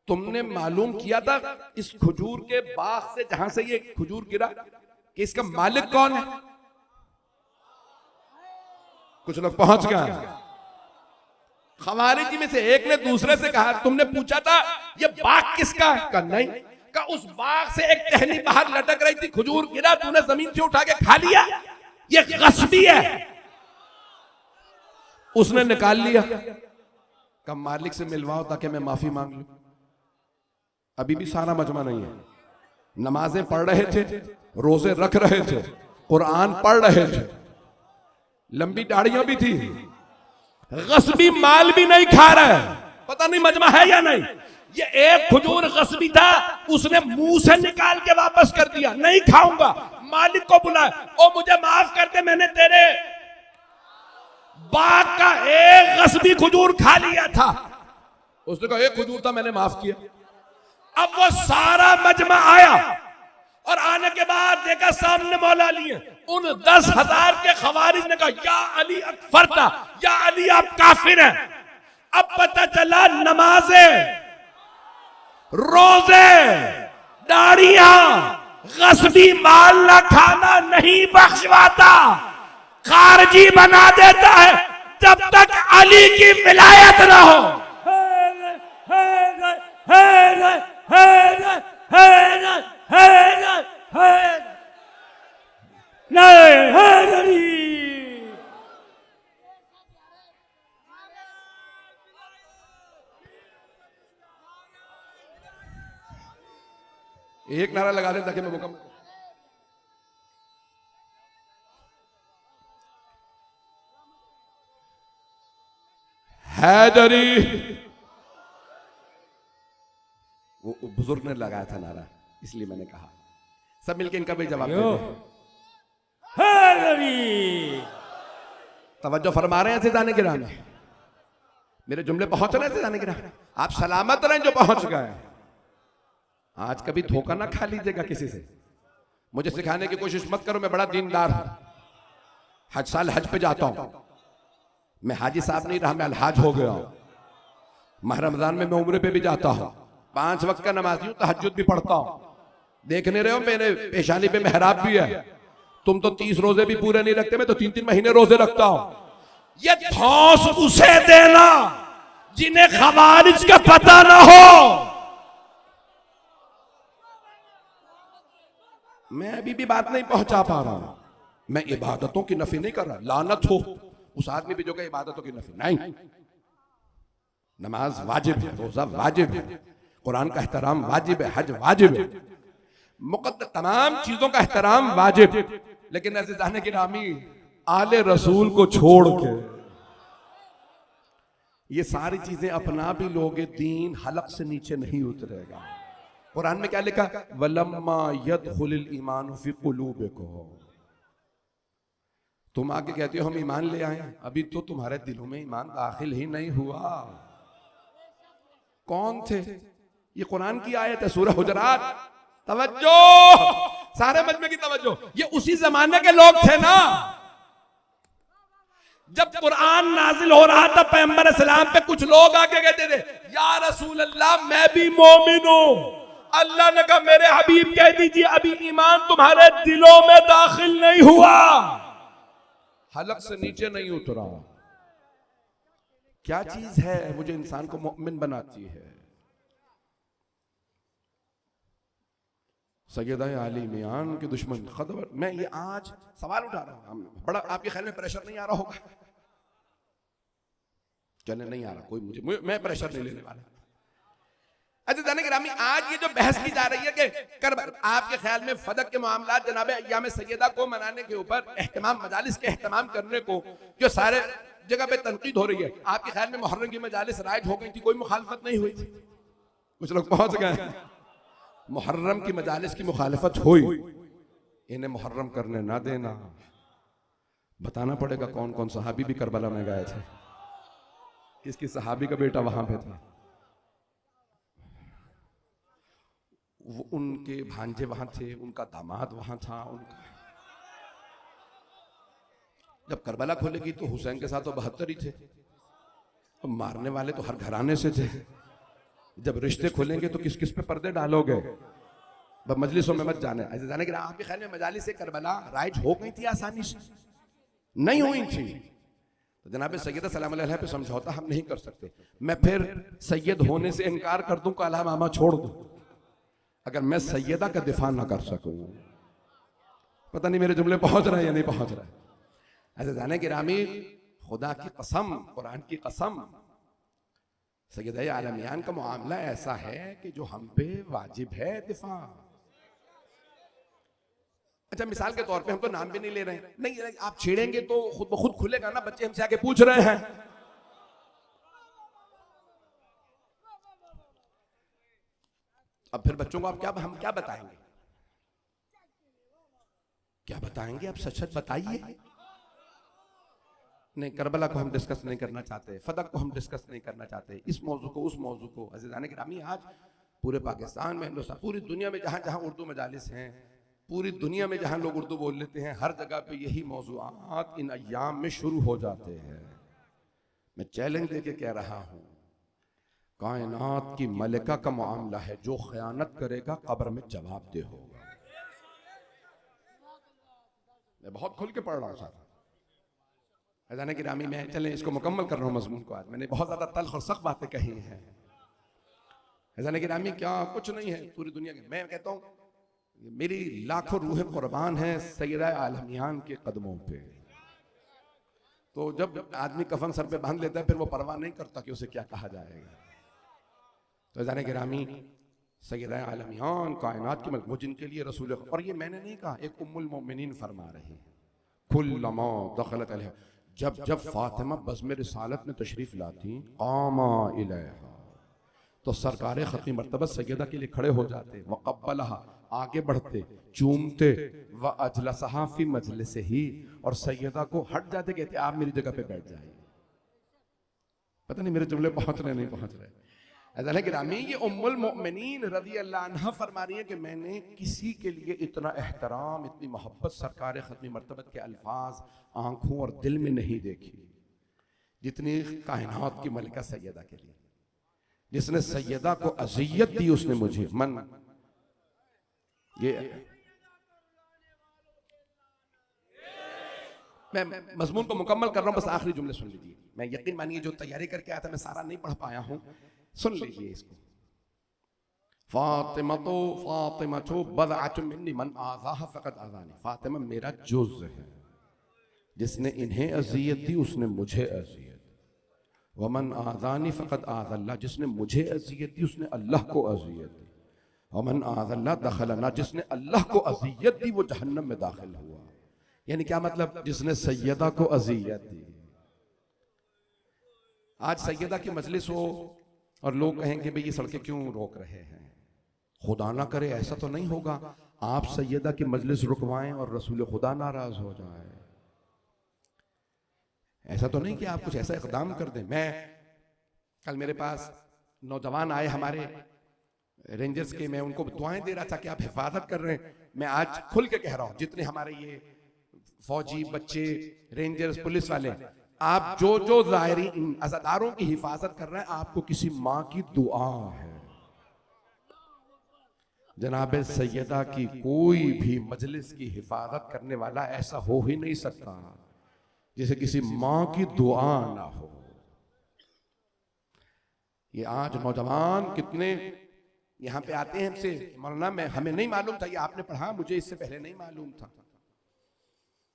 तुमने मालूम किया था इस खजूर के बाग से जहां से ये खजूर गिरा कि इसका मालिक कौन है? कुछ लोग पहुंच गए। खवारिजी में से एक ने दूसरे से कहा तुमने पूछा था ये बाग किसका है? कहा नहीं। कहा उस बाग से एक टहनी बाहर लटक रही थी, खजूर गिरा, तूने जमीन से उठा के खा लिया, ये गस्बी है। उसने निकाल लिया। कहा मालिक से मिलवाओ ताकि मैं माफी मांग लूं। अभी भी सारा मजमा नहीं है। नमाजें पढ़ रहे थे, रोजे रख रहे थे, कुरान पढ़ रहे थे, लंबी दाढ़ियां भी थी, गस्बी माल भी नहीं खा रहा है। पता नहीं मजमा है या नहीं। ये एक खजूर गस्बी था, उसने मुंह से निकाल के वापस कर दिया, नहीं खाऊंगा। मालिक को बुलाया, ओ मुझे माफ कर दे, मैंने तेरे बाग का एक गस्बी खजूर खा लिया था। उसने कहा एक खजूर था, मैंने माफ किया। अब वो सारा मजमा आया और आने के बाद देखा सामने मौला अली है। उन 10,000 के खवारिज ने कहा या अली अकफर था, या अली आप काफिर हैं। अब पता चला नमाजे, रोजे, दाढ़ियां, गस्बी माल न खाना नहीं बख्शवाता, खारजी बना देता है जब तक अली की विलायत न हो। एक नारा लगा दें ताकि मैं मुकम्मल। हैदरी, वो बुजुर्ग ने लगाया था नारा, इसलिए मैंने कहा। सब मिलके इनका भी जवाब दो। हैदरी, तवज्जो फरमा रहे हैं सिदाने गिराम, मेरे जुमले पहुंच रहे हैं सिदाने गिराम। आप सलामत रहें जो पहुंच गए। आज कभी धोखा ना खा लीजिएगा किसी से। मुझे सिखाने की कोशिश मत करो, मैं बड़ा दीनदार हूं। हज साल हज पे जाता हूं, मैं हाजी साहब नहीं रहा, मैं अलहाज हो गया हूं। माह रमजान में मैं उम्रे पे भी जाता हूं, 5 वक्त का नमाजी हूं, तहज्जुद भी पढ़ता हूं। देख नहीं रहे हो मेरे पेशानी पे मेहराब भी है। तुम तो 30 रोजे भी पूरे नहीं रखते, मैं तो 3-3 महीने रोजे रखता हूं। ये धौंस उसे देना जिन्हें खवारिज का पता ना हो। मैं अभी भी बात नहीं पहुंचा पा रहा हूं। मैं इबादतों की नफी नहीं कर रहा, लानत हो उस आदमी पे जो कि इबादतों की नफी नहीं। नमाज वाजिब है, रोजा वाजिब है, कुरान का एहतराम वाजिब है, हज वाजिब है, मुक़द्दस तमाम चीजों का एहतराम वाजिब। लेकिन ऐसे जाने की नामी आले रसूल को छोड़ के ये सारी चीजें अपना भी लोगे, दीन हलक से नीचे नहीं उतरेगा। कुरान में क्या लिखा? वलम्मा यदखुलिल ईमान फी कुलूबिकुम। तुम आके कहते हो हम ईमान ले आए, अभी तो तुम्हारे दिलों में ईमान दाखिल ही नहीं हुआ। कौन थे? ये कुरान की आयत है, सूरह हुजरात। तवज्जो, सारे मजमे की तवज्जो। ये उसी जमाने के लोग थे ना जब कुरान नाजिल हो रहा था, पैगंबर सलाम पे कुछ लोग आके कहते थे या रसूल अल्लाह मैं भी मोमिन हूं। अल्लाह ने कहा मेरे हबीब कह दीजिए अभी ईमान तुम्हारे दिलों में दाखिल नहीं हुआ, हलक से नीचे नहीं उतरा। क्या चीज है वो जो इंसान को मोमिन बनाती है? सैयदा आली मियान के दुश्मन खदर। मैं ये आज सवाल उठा रहा हूं, बड़ा आपके ख्याल में प्रेशर नहीं आ रहा होगा? चले नहीं आ रहा कोई, मुझे मैं प्रेशर नहीं लेने वाला। अच्छा जाने गिरामी, आज ये जो बहस की जा रही है कि आपके ख्याल में फदक के मामला जनाब अय्याम सैयदा को मनाने के ऊपर एहतमाम, मजालिस के एहतमाम करने को जो सारे जगह पे तनकीद हो रही है, आपके ख्याल में मुहर्रम की मजालिस राइज हो गई थी, कोई मुखालफत नहीं हुई थी? कुछ लोग पहुंच गए, मुहर्रम की मजालिस की मुखालफत हुई। इन्हें मुहर्रम करने ना देना। बताना पड़ेगा कौन कौन सहाबी भी करबला में गए थे, किस किस सहाबी का बेटा वहां पे था, वो उनके भांजे वहां थे, उनका दामाद वहां था। उनका जब करबला खोलेगी तो हुसैन के साथ तो 72 ही थे, तो मारने वाले तो हर घराने से थे। जब रिश्ते खोलेंगे तो किस किस पे पर्दे डालोगे? मजलिसों में मत जाने। ऐसे जाने कि आपके ख्याल में मजालिस से करबला राइज हो गई थी? आसानी से नहीं हुई थी। तो जनाब सैयदा सलाम अलैहा पे समझौता हम नहीं कर सकते। मैं फिर सैयद होने से इनकार कर दूं, काला मामा छोड़ दूं, अगर मैं सैयदा का दिफा ना कर सकूं। पता नहीं मेरे जुमले पहुंच रहे हैं या नहीं पहुंच रहे। ऐसे जाने की रामी, खुदा की कसम, कुरान की कसम, सैयदा आलमियान का मामला ऐसा है कि जो हम पे वाजिब है दिफा। अच्छा मिसाल के तौर पे हम तो नाम भी नहीं ले रहे हैं, नहीं आप छेड़ेंगे तो खुद ब खुद खुलेगा ना, बच्चे हमसे आके पूछ रहे हैं। अब फिर बच्चों को आप हम क्या बताएंगे? क्या बताएंगे? आप सच सच बताइए। नहीं, करबला को हम डिस्कस नहीं करना चाहते, फदक को हम डिस्कस नहीं करना चाहते, इस मौजू को, उस मौजू को। अज़ीज़ान गिरामी, आज पूरे पाकिस्तान में, हिंदुस्तान, पूरी दुनिया में जहां जहां उर्दू मजालिस हैं, पूरी दुनिया में जहां लोग उर्दू बोल लेते हैं, हर जगह पे यही मौज़ूआत इन अय्याम में शुरू हो जाते हैं। मैं चैलेंज देके कह रहा हूं, कायनात की मलिका का मामला है, जो खयानत करेगा कब्र में जवाबदेह होगा। मैं बहुत खुल के पढ़ रहा हूं साहब। अज़ान गिरामी में चलें इसको मुकम्मल कर रहा हूं मज़मून को। आज मैंने बहुत ज़्यादा तल्ख और सख्त बातें कही हैं। अज़ान गिरामी, क्या कुछ नहीं है पूरी दुनिया के। मैं कहता हूँ मेरी लाखों रूहें कुर्बान हैं सैयदा आलमियान के कदमों पे। तो जब आदमी कफन सर पे बांध लेता है, फिर वो परवाह नहीं करता कि उसे क्या कहा जाएगा। तो अज़ान गिरामी, सैयदा आलमियान कायनात की वो जिनके लिए रसूल, और ये मैंने नहीं कहा, एक उम्मुल मोमिनीन फरमा रही है, कुल्लमा दखलत अलैहा, जब जब फातिमा बज़्म रिसालत में तशरीफ लाती, कामा इलैहा, तो सरकारे खत्मी मर्तबा सैयदा के लिए खड़े हो जाते, वक़ब्बलहा, आगे बढ़ते, चूमते, व अजलसहा फी मजलिसिही, और सैयदा को हट जाते, कहते आप मेरी जगह पे बैठ जाइए। पता नहीं मेरे जुमले पहुंच रहे नहीं पहुंच रहे। अज़ान गिरामी, ये उम्मुल मोमिनीन रज़ी अल्लाह अन्हा फरमा रही है कि मैंने किसी के लिए इतना एहतराम, इतनी मोहब्बत सरकारे खत्मी मर्तबत के अल्फाज आंखों और दिल में नहीं देखी जितनी कायनात की मलिका सैयदा के लिए। जिसने सैयदा को अज़ियत दी उसने मुझे मन, ये मैं मजमून को मुकम्मल कर रहा हूं, बस आखिरी जुमले सुन लीजिए। मैं यकीन मानिए जो तैयारी करके आया था मैं सारा नहीं पढ़ पाया हूं, सुन लीजिए इसको। फातिमा बदअतुम मिन्नी मन आज़ाहा फ़क़द आज़ानी, फातिमा मेरा जुज़ है, जिसने इन्हें अज़ियत दी उसने मुझे अज़ियत, वमन आज़ानी फ़क़द आज़ल्लाह, जिसने मुझे अज़ियत दी उसने अल्लाह को अज़ियत दी, वमन आज़ल्लाह दखलना, जिसने अल्लाह को अज़ियत दी वो जहन्नम में दाखिल हुआ। यानी क्या मतलब? जिसने सैयदा को अज़ियत दी, आज सैयदा की मजलिस हो और लोग कहेंगे भाई ये सड़कें क्यों रोक रहे हैं। खुदा ना करे ऐसा तो नहीं होगा आप सैयदा की मजलिस रुकवाएं और रसूल खुदा नाराज हो जाए। ऐसा तो नहीं कि आप कुछ ऐसा इकदाम कर दें। मैं कल मेरे पास नौजवान आए हमारे रेंजर्स के, मैं उनको दुआएं दे रहा था कि आप हिफाजत कर रहे हैं। मैं आज खुल के कह रहा हूं जितने हमारे ये फौजी बच्चे रेंजर्स पुलिस वाले, आप जो जो ज़ायरीन अज़ादारों की हिफाजत कर रहे हैं आपको किसी माँ की दुआ है। जनाब सैयदा की कोई भी मजलिस की हिफाजत करने वाला ऐसा हो ही नहीं सकता जिसे किसी माँ की दुआ ना हो। ये आज नौजवान कितने यहां पे आते हैं हमसे, मौलाना मैं हमें नहीं मालूम था, ये आपने पढ़ा, मुझे इससे पहले नहीं मालूम था।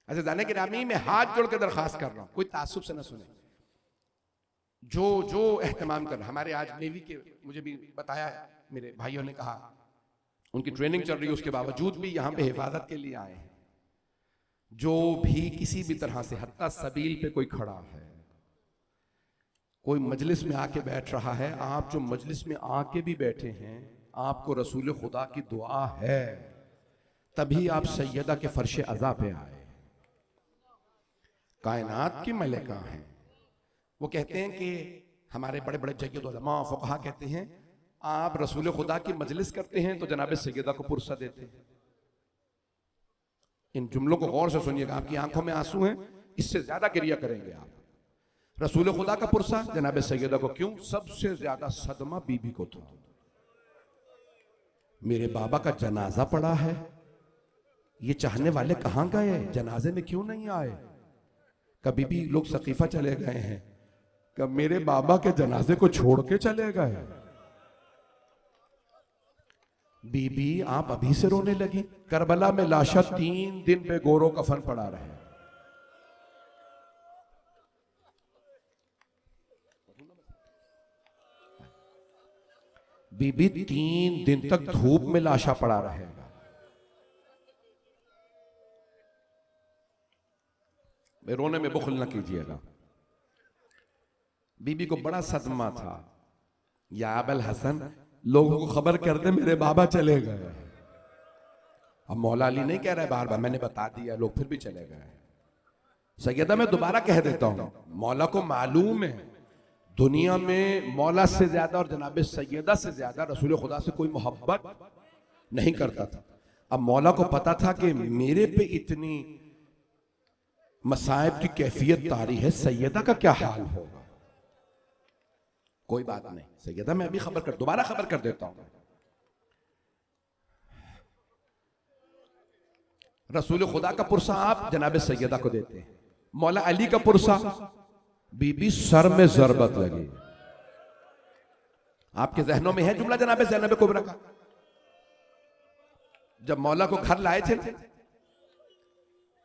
अच्छा जाने के नामी मैं हाथ जोड़ के दरखास्त कर रहा हूं, कोई तासुब से ना सुने, जो जो एहतमाम कर, हमारे आज नेवी के मुझे भी बताया मेरे भाइयों ने कहा उनकी ट्रेनिंग चल रही है, उसके बावजूद भी यहाँ पे हिफाजत के लिए आए हैं। जो भी किसी भी तरह से हत्ता सबील पे कोई खड़ा है, कोई मजलिस में आके बैठ रहा है, आप जो मजलिस में आके भी बैठे हैं आपको रसूल खुदा की दुआ है, तभी आप सैयदा के फर्श अज़ा पे आए। कायनात की मलिका हैं। वो कहते हैं कि हमारे बड़े बड़े जय्यद उलमा फुक़हा कहते हैं आप रसूल खुदा की मजलिस करते हैं तो जनाब सैयदा को पुरसा देते हैं। इन जुमलों को गौर से सुनिएगा, आपकी आंखों में आंसू हैं, इससे ज्यादा गिरिया करेंगे आप। रसूल खुदा का पुरसा जनाब सैयदा को क्यों? सबसे ज्यादा सदमा बीबी को था। मेरे बाबा का जनाजा पड़ा है, ये चाहने वाले कहां गए, जनाजे में क्यों नहीं आए? कभी भी लोग सकीफा चले गए हैं, कब मेरे बाबा के जनाजे को छोड़ के चले गए। बीबी आप अभी से रोने लगी। करबला में लाशा 3 दिन पे गोरो कफन पड़ा रहे। बीबी 3 दिन तक धूप में लाशा पड़ा रहेगा। रोने में बुखल न कीजिएगा। बीबी को बड़ा सदमा था। या अबल हसन लोगों को खबर कर दे मेरे बाबा चले गए। अब मौला अली नहीं कह रहा है बार बार, मैंने बता दिया, लोग फिर भी चले गए। सैयदा मैं दोबारा कह देता हूं, मौला को मालूम है दुनिया में मौला से ज्यादा और जनाब सैयदा से ज्यादा रसूल खुदा से कोई मोहब्बत नहीं करता था। अब मौला को पता था कि मेरे पे इतनी मसाइब की कैफियत तारी है, सैयदा का क्या हाल होगा। कोई बात नहीं, सैयदा मैं अभी दोबारा खबर कर देता हूं। रसूल खुदा का पुरसा आप जनाब सैयदा को देते हैं। मौला अली का पुरसा बीबी सर में जरबत लगी। आपके जहनों में है जुमला जनाब ज़ैनब कुबरा का? जब मौला को घर लाए थे,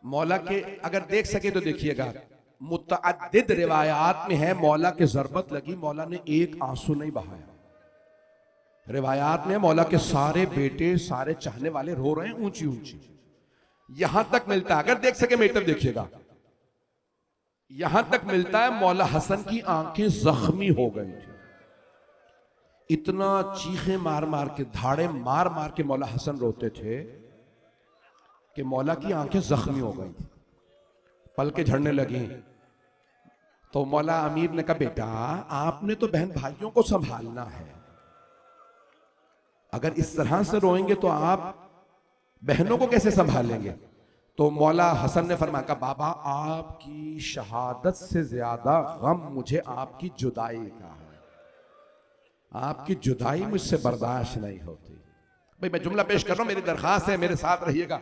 मौला के अगर देख सके तो देखिएगा, मुतअद्दिद रिवायात में है मौला के जरबत लगी, मौला ने एक आंसू नहीं बहाया। रिवायात में मौला के सारे बेटे सारे चाहने वाले रो रहे हैं ऊंची ऊंची। यहां तक मिलता है, अगर देख सके मीटर देखिएगा, यहां तक मिलता है मौला हसन की आंखें जख्मी हो गई थी। इतना चीखे मार मार के, धाड़े मार मार के मौला हसन रोते थे कि मौला की आंखें जख्मी हो गई थी, पलकें झड़ने लगी। तो मौला अमीर ने कहा बेटा आपने तो बहन भाइयों को संभालना है, अगर इस तरह से रोएंगे तो आप बहनों को कैसे संभालेंगे? तो मौला हसन ने फरमाया बाबा आपकी शहादत से ज्यादा गम मुझे आपकी जुदाई का है, आपकी जुदाई मुझसे बर्दाश्त नहीं होती। भाई मैं जुमला पेश कर रहा हूं, मेरी दरखास्त है मेरे साथ रहिएगा।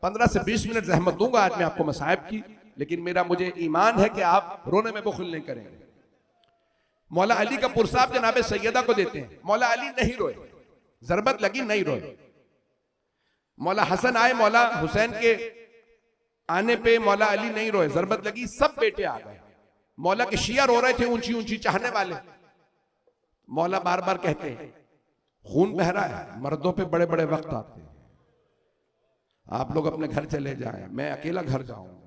15 से 20 मिनट जहमत दूंगा आज मैं आपको मसाइब की, लेकिन मेरा मुझे ईमान है कि आप रोने में बुखल नहीं करेंगे। मौला अली का पुरसाब जनाब सैयदा को देते हैं। मौला अली नहीं रोए, जरबत लगी नहीं रोए। मौला हसन आए, मौला हुसैन के आने पे मौला अली नहीं रोए, जरबत लगी, सब बेटे आ गए। मौला के शिया रो रहे थे ऊंची ऊंची चाहने वाले। मौला बार बार कहते हैं खून बह रहा है, मर्दों पे बड़े बड़े वक्त आते हैं, आप लोग अपने घर चले जाएं, मैं अकेला घर जाऊंगा।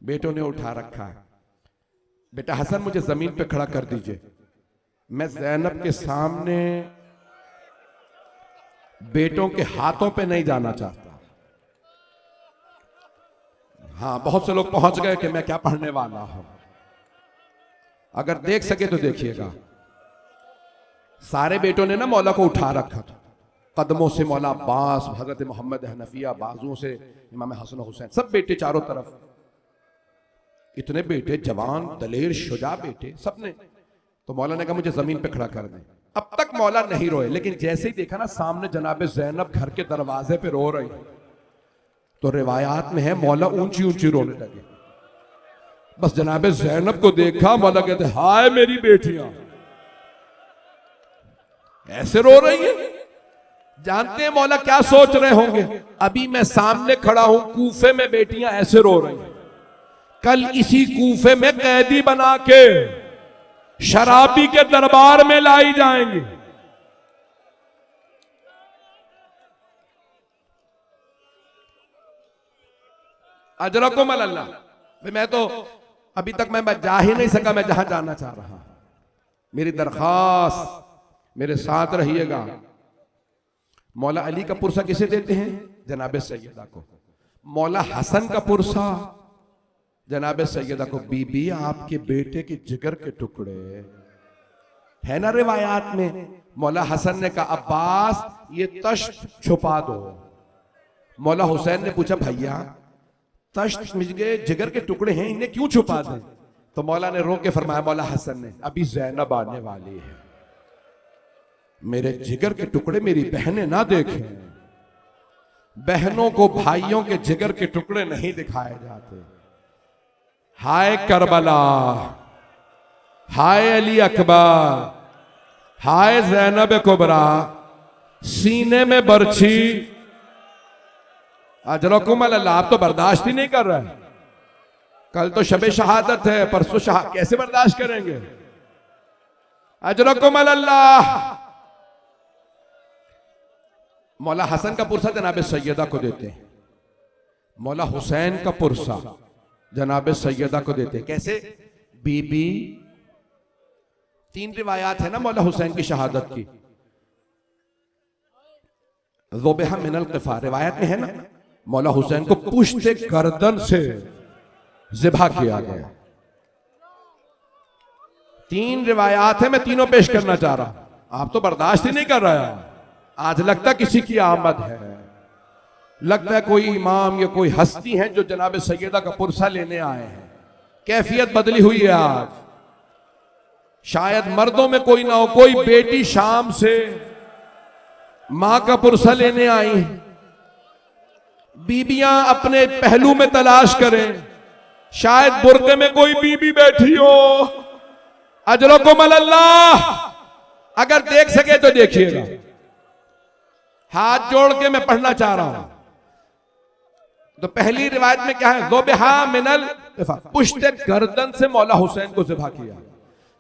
बेटों ने उठा रखा है। बेटा हसन मुझे जमीन पे खड़ा कर दीजिए, मैं ज़ैनब के सामने बेटों के हाथों पे नहीं जाना चाहता। हाँ, बहुत से लोग पहुंच गए कि मैं क्या पढ़ने वाला हूं। अगर देख सके तो देखिएगा, सारे बेटों ने ना मौला को उठा रखा था, कदमों से मौला अब्बास, हजरत मोहम्मद हनफिया, बाजुओं से इमाम हसन हुसैन, सब बेटे चारों तरफ, इतने बेटे जवान दलेर शुजा बेटे सबने। तो मौला ने कहा मुझे जमीन पे खड़ा कर दें। अब तक मौला नहीं रोए, लेकिन जैसे ही देखा ना सामने जनाबे ज़ैनब घर के दरवाजे पे रो रही, तो रिवायात में है मौला ऊंची ऊंची रोने लगे। बस जनाबे ज़ैनब को देखा, मौला कहते हाय मेरी बेटियां ऐसे रो रही हैं। जानते हैं मौला क्या सोच रहे होंगे, अभी मैं सामने खड़ा हूं कूफे में, बेटियां ऐसे रो रही हैं, कल इसी कूफे में कैदी बना के शराबी के दरबार में लाई जाएंगी। अजरकुम अल्लाह। मैं तो अभी तक मैं जा ही नहीं सका, मैं जहां जाना चाह रहा हूं। मेरी दरखास्त मेरे साथ रहिएगा। मौला अली का पुरसा किसे देते हैं? जनाब सैयदा को। मौला हसन का पुरसा जनाब सैयदा को। बीबी आपके बेटे के जिगर के टुकड़े है ना रिवायात में। मौला हसन ने कहा अब्बास ये तश्त छुपा दो। मौला हुसैन ने पूछा भैया तश्त मुझे जिगर के टुकड़े हैं, इन्हें क्यों छुपा दें? तो मौला ने रो के फरमाया, मौला हसन ने, अभी ज़ैनब आने वाली है, मेरे जिगर के टुकड़े मेरी बहनें ना देखें। बहनों को भाइयों के जिगर के टुकड़े नहीं दिखाए जाते। हाय करबला, हाय अली अकबर, हाय ज़ैनब कुबरा, सीने में बर्छी। अजरकुम अल्लाह, आप तो बर्दाश्त ही नहीं कर रहे। कल तो शबे शहादत है, परसों कैसे बर्दाश्त करेंगे? अजरकुम अल्लाह। मौला हसन का पुरसा जनाब सैयदा को देते हैं, मौला हुसैन का पुरसा जनाब सैयदा को देते हैं। कैसे? बीबी, तीन रिवायात है ना मौला हुसैन की शहादत की। ज़ुबह मिनल क़िफ़ा रिवायत में है ना, मौला हुसैन को पुश्ते गर्दन से ज़िबा किया गया। तीन रिवायात है, मैं तीनों पेश करना चाह रहा हूं। आप तो बर्दाश्त ही नहीं कर रहा है। आज लगता किसी की आमद है, लगता है कोई इमाम या कोई हस्ती है जो जनाब सैयदा का पुरसा लेने आए हैं। कैफियत बदली हुई है आज। शायद मर्दों में कोई ना हो, कोई बेटी शाम से मां का पुरसा लेने आई। बीबियां अपने पहलू में तलाश करें, शायद बुर्के में कोई बीबी बैठी हो। अजरकुम अल्लाह। अगर देख सके तो देखिएगा। हाथ जोड़ के मैं पढ़ना चाह रहा हूं। तो पहली रिवायत में क्या है? ज़ुबहा मिनल पुश्ते गर्दन से मौला हुसैन को ज़िबा किया।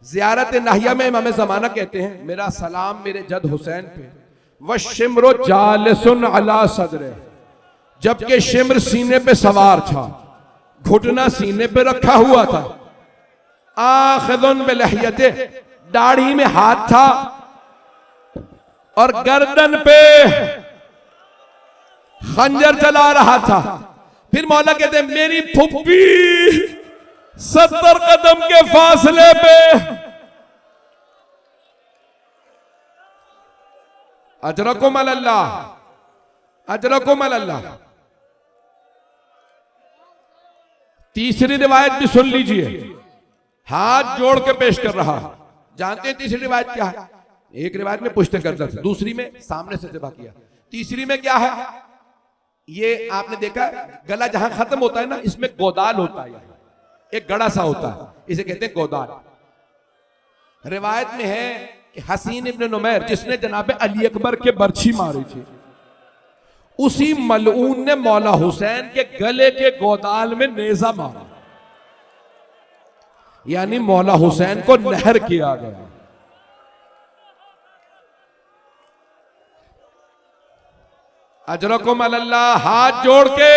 ज़ियारत नाहिया में इमाम ज़माना कहते हैं, मेरा सलाम मेरे जद हुसैन पे, व शिम्रो जालिसुन अला सदरे, जबकि शिम्र सीने पे सवार था, घुटना सीने पे रखा हुआ था। आखिदुन बिलहियते, दाढ़ी में हाथ था और गर्दन पे खंजर चला रहा था। फिर मौला कहते हैं मेरी फुप्पी 70 कदम के फासले पे। अजरकुम अल्लाह, अजरकुम अल्लाह। तीसरी रिवायत भी सुन लीजिए, हाथ जोड़ के पेश कर रहा। जानते हैं तीसरी रिवायत क्या है? एक रिवायत में पुश्ते गर्दन से, दूसरी में सामने से ज़िबा किया, तीसरी में क्या है? ये आपने देखा गला जहां खत्म होता है ना, इसमें गोदाल होता है, एक गड़ा सा होता है, इसे कहते हैं गोदाल। रिवायत में है कि हसीन इब्न नुमैर जिसने जनाब अली अकबर के बर्छी मारी थी, उसी मलऊन ने मौला हुसैन के गले के गोदाल में नेजा मारा, यानी मौला हुसैन को नहर किया गया। अजरकुम अल्लाह। हाथ जोड़ के,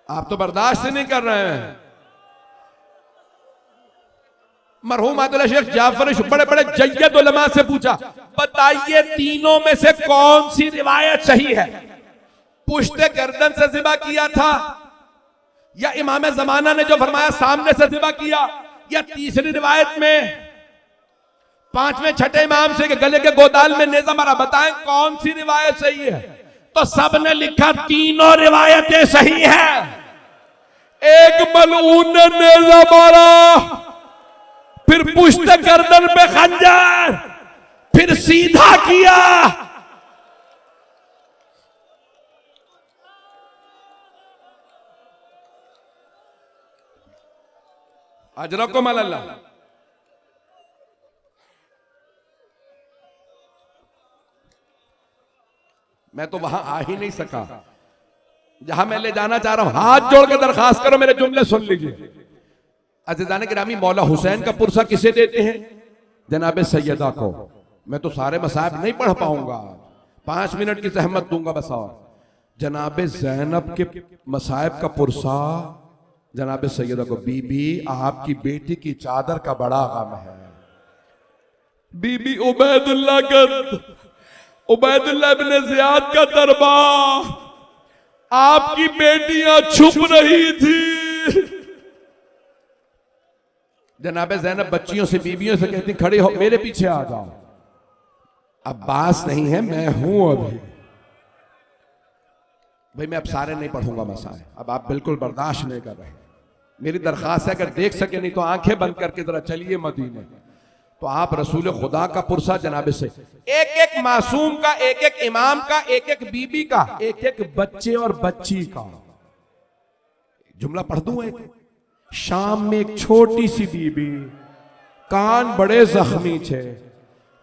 आप तो बर्दाश्त नहीं कर रहे हैं। मरहूम आदिल शेख जाफर बड़े बड़े जय्यद उलमा से पूछा, बताइए तीनों में से कौन सी रिवायत सही है? पुश्ते गर्दन से ज़िबा किया था, या इमाम जमाना ने जो फरमाया सामने से ज़िबा किया, या तीसरी रिवायत में पांचवें छठे इमाम से गले के गोदाल में नेजा मारा? बताएं कौन सी रिवायत सही है? तो सबने लिखा तीनों रिवायतें सही है। एक मलऊन ने नेजा मारा, फिर पुश्त गर्दन पे खंजर, फिर सीधा किया। अजरकुम अल्लाह। मैं तो वहां आ ही नहीं सका जहां मैं ले जाना चाह रहा हूं। हाथ जोड़ के दरखास्त करो, मेरे जुमले सुन लीजिए। अज़ीज़ान गिरामी, मौला हुसैन का पुरसा किसे देते हैं? जनाब सैयदा को। मैं तो सारे मसाइब नहीं पढ़ पाऊंगा, 5 मिनट की जहमत दूंगा बस। और जनाब ज़ैनब के मसाइब का पुरसा जनाब सैयदा को। बीबी, आपकी बेटी की चादर का बड़ा गम है। बीबी उबैदुल्लाह इब्न ज़ियाद का दरबार, आपकी बेटियां छुप रही थी। जनाब ज़ैनब बच्चियों से, बीबियों से कहती, खड़ी हो, मेरे पीछे आ जाओ। अब्बास नहीं है, मैं हूं अभी। भाई मैं अब सारे नहीं पढ़ूंगा मसाए, अब आप बिल्कुल बर्दाश्त नहीं कर रहे। मेरी दरखास्त है, अगर देख सके नहीं तो आंखें बंद करके जरा चलिए मदीने। तो आप रसूल खुदा का पुरसा जनाब से, एक एक मासूम का, एक एक इमाम का, एक एक बीबी का, एक एक बच्चे और बच्ची का। जुमला पढ़ दूं एक। शाम में एक छोटी सी बीबी, कान बड़े जख्मी थे,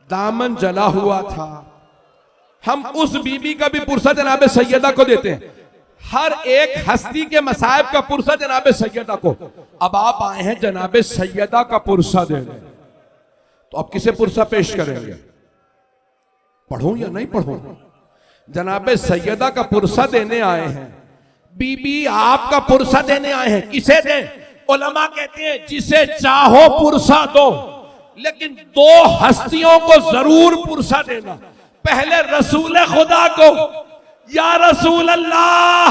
दामन जला हुआ था। हम उस बीबी का भी पुरसा जनाब सैयदा को देते हैं। हर एक हस्ती के मसाइब का पुरसा जनाब सैयदा को। अब आप आए हैं जनाब सैयदा का पुरसा देने, तो अब किसे पुरसा पेश करेंगे? पढ़ूं या नहीं पढ़ूं? जनाब सैयदा का पुरसा देने आए हैं। बीबी आपका पुरसा देने आए हैं, किसे दें? उलमा कहते हैं जिसे चाहो पुरसा दो, लेकिन 2 हस्तियों को जरूर पुरसा देना। पहले रसूल खुदा को, या रसूल अल्लाह,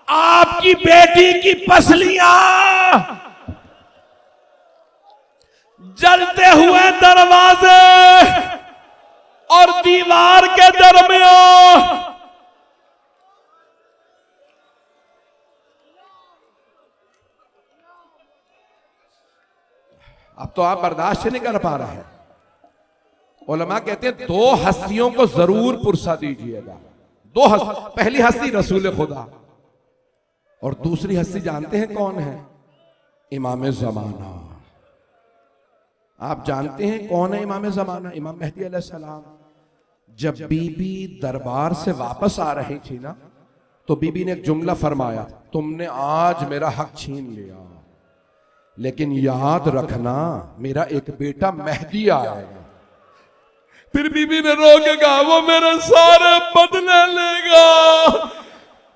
आपकी बेटी की पसलियां जलते हुए दरवाजे और दीवार के दरमियान अब तो आप बर्दाश्त नहीं कर पा रहे हैं। उलमा कहते हैं 2 हस्तियों को जरूर पुरसा दीजिएगा। 2 हस्ती, पहली हस्ती रसूल खुदा, और दूसरी हस्ती जानते हैं कौन है? इमाम जमाना। आप जानते हैं कौन है इमाम जमाना? इमाम मेहदी अलैहिस्सलाम। जब बीबी दरबार से वापस आ रही थी ना, तो बीबी ने एक जुमला फरमाया, तुमने आज मेरा हक छीन लिया, लेकिन याद रखना मेरा एक बेटा मेहदी आएगा। फिर बीबी ने रो के कहा, वो मेरे सारे बदले लेगा,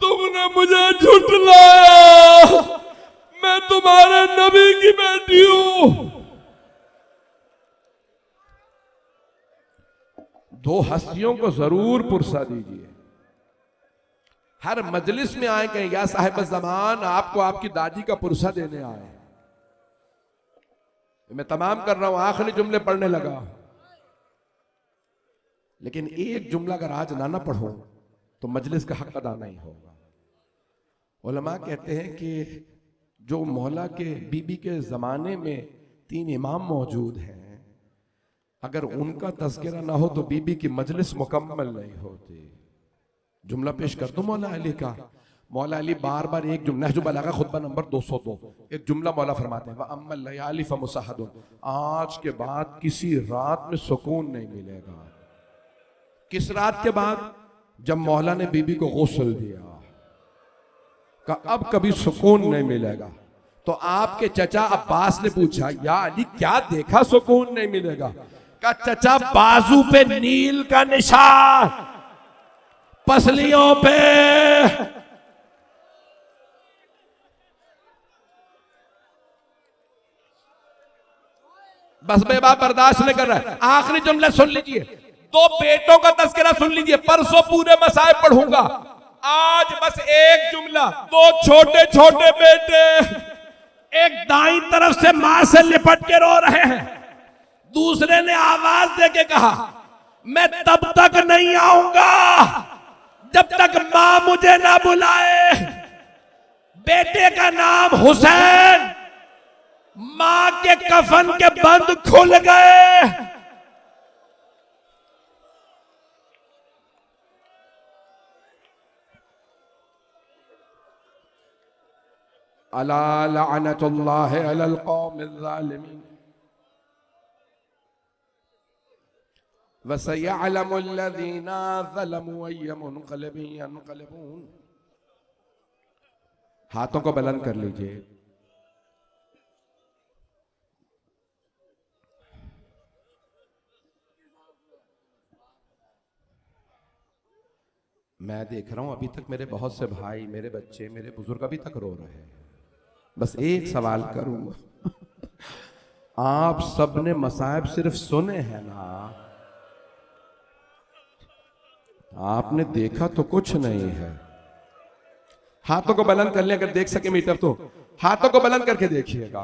तुमने मुझे झुठलाया, मैं तुम्हारे नबी की बेटी हूं। 2 हस्तियों को जरूर पुरसा दीजिए। हर मजलिस में आए कहें, या साहिब ज़मान, आपको आपकी दादी का पुरसा देने आए। मैं तमाम कर रहा हूं, आखिरी जुमले पढ़ने लगा, लेकिन एक जुमला अगर आज ना पढ़ो तो मजलिस का हक अदा नहीं होगा। उलमा कहते हैं कि जो मौला के बीबी के जमाने में 3 इमाम मौजूद हैं, अगर उनका तज़किरा ना हो तो बीबी की मजलिस मुकम्मल नहीं होती। जुमला पेश कर दो मौला अली का। मौला अली बार बार एक जुमला, नहजुल बलागा खुतबा नंबर 202, एक जुमला मौला फरमाते हैं, वअम्मल लयाली फमुसहदुन, आज के बाद किसी रात में सुकून नहीं मिलेगा। किस रात के बाद? जब मौला ने बीबी को गुस्ल दिया, का अब कभी सुकून नहीं मिलेगा। तो आपके चचा अब्बास ने पूछा, या अली क्या देखा सुकून नहीं मिलेगा? का चचा, बाजू पे नील का निशान, पसलियों पे बस बेबा बर्दाश्त नहीं कर रहा है। आखिरी जुमला सुन लीजिए, 2 बेटों का तज़किरा सुन लीजिए। परसों पूरे मसाइब पढ़ूंगा, आज बस एक जुमला। 2 छोटे छोटे बेटे एक दाईं तरफ से मां से लिपट के रो रहे हैं, दूसरे ने आवाज देके कहा मैं तब तक नहीं आऊंगा जब तक मां मुझे ना बुलाए। बेटे का नाम हुसैन, मां के कफन के बंद खुल गए। अला लअनतुल्लाहि अलल कौमिज़ ज़ालिमीन वसयअलमुल लज़ीना ज़लमू अय्य मुनक़लिबिन यनक़लिबून। हाथों को बुलंद कर लीजिए। मैं देख रहा हूं अभी तक मेरे बहुत से भाई, मेरे बच्चे, मेरे बुजुर्ग अभी तक रो रहे हैं। बस एक सवाल करूंगा, आप सबने मसाइब सिर्फ सुने हैं ना, आपने देखा तो कुछ नहीं है। हाथों को बुलंद कर लिया, अगर देख सके मीटर तो हाथों को बुलंद करके देखिएगा।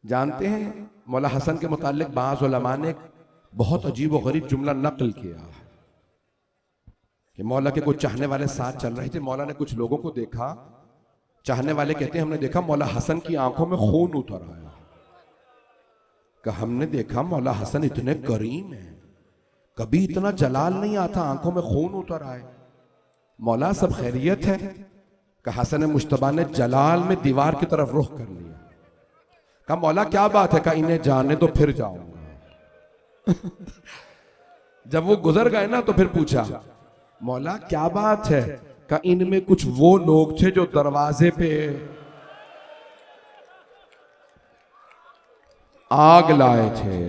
जानते हैं मौला हसन के मुतालिक बाज़ उलमा ने एक बहुत अजीब व गरीब जुमला नकल किया कि मौला के कुछ चाहने वाले साथ चल रहे थे। मौला ने कुछ लोगों को देखा, चाहने वाले कहते हैं हमने देखा मौला हसन की आंखों में खून उतर आया। कि हमने देखा मौला हसन इतने करीम हैं, कभी इतना जलाल नहीं आता आंखों में खून उतर आए। मौला सब खैरियत है? कि हसन मुश्तबा ने जलाल में दीवार की तरफ रुख कर लिया। कहा मौला क्या बात है? कहा इन्हें जाने तो फिर जाऊंगा। जब वो गुजर गए ना तो फिर पूछा मौला क्या बात है? का इनमें कुछ वो लोग थे जो दरवाजे पे आग लाए थे।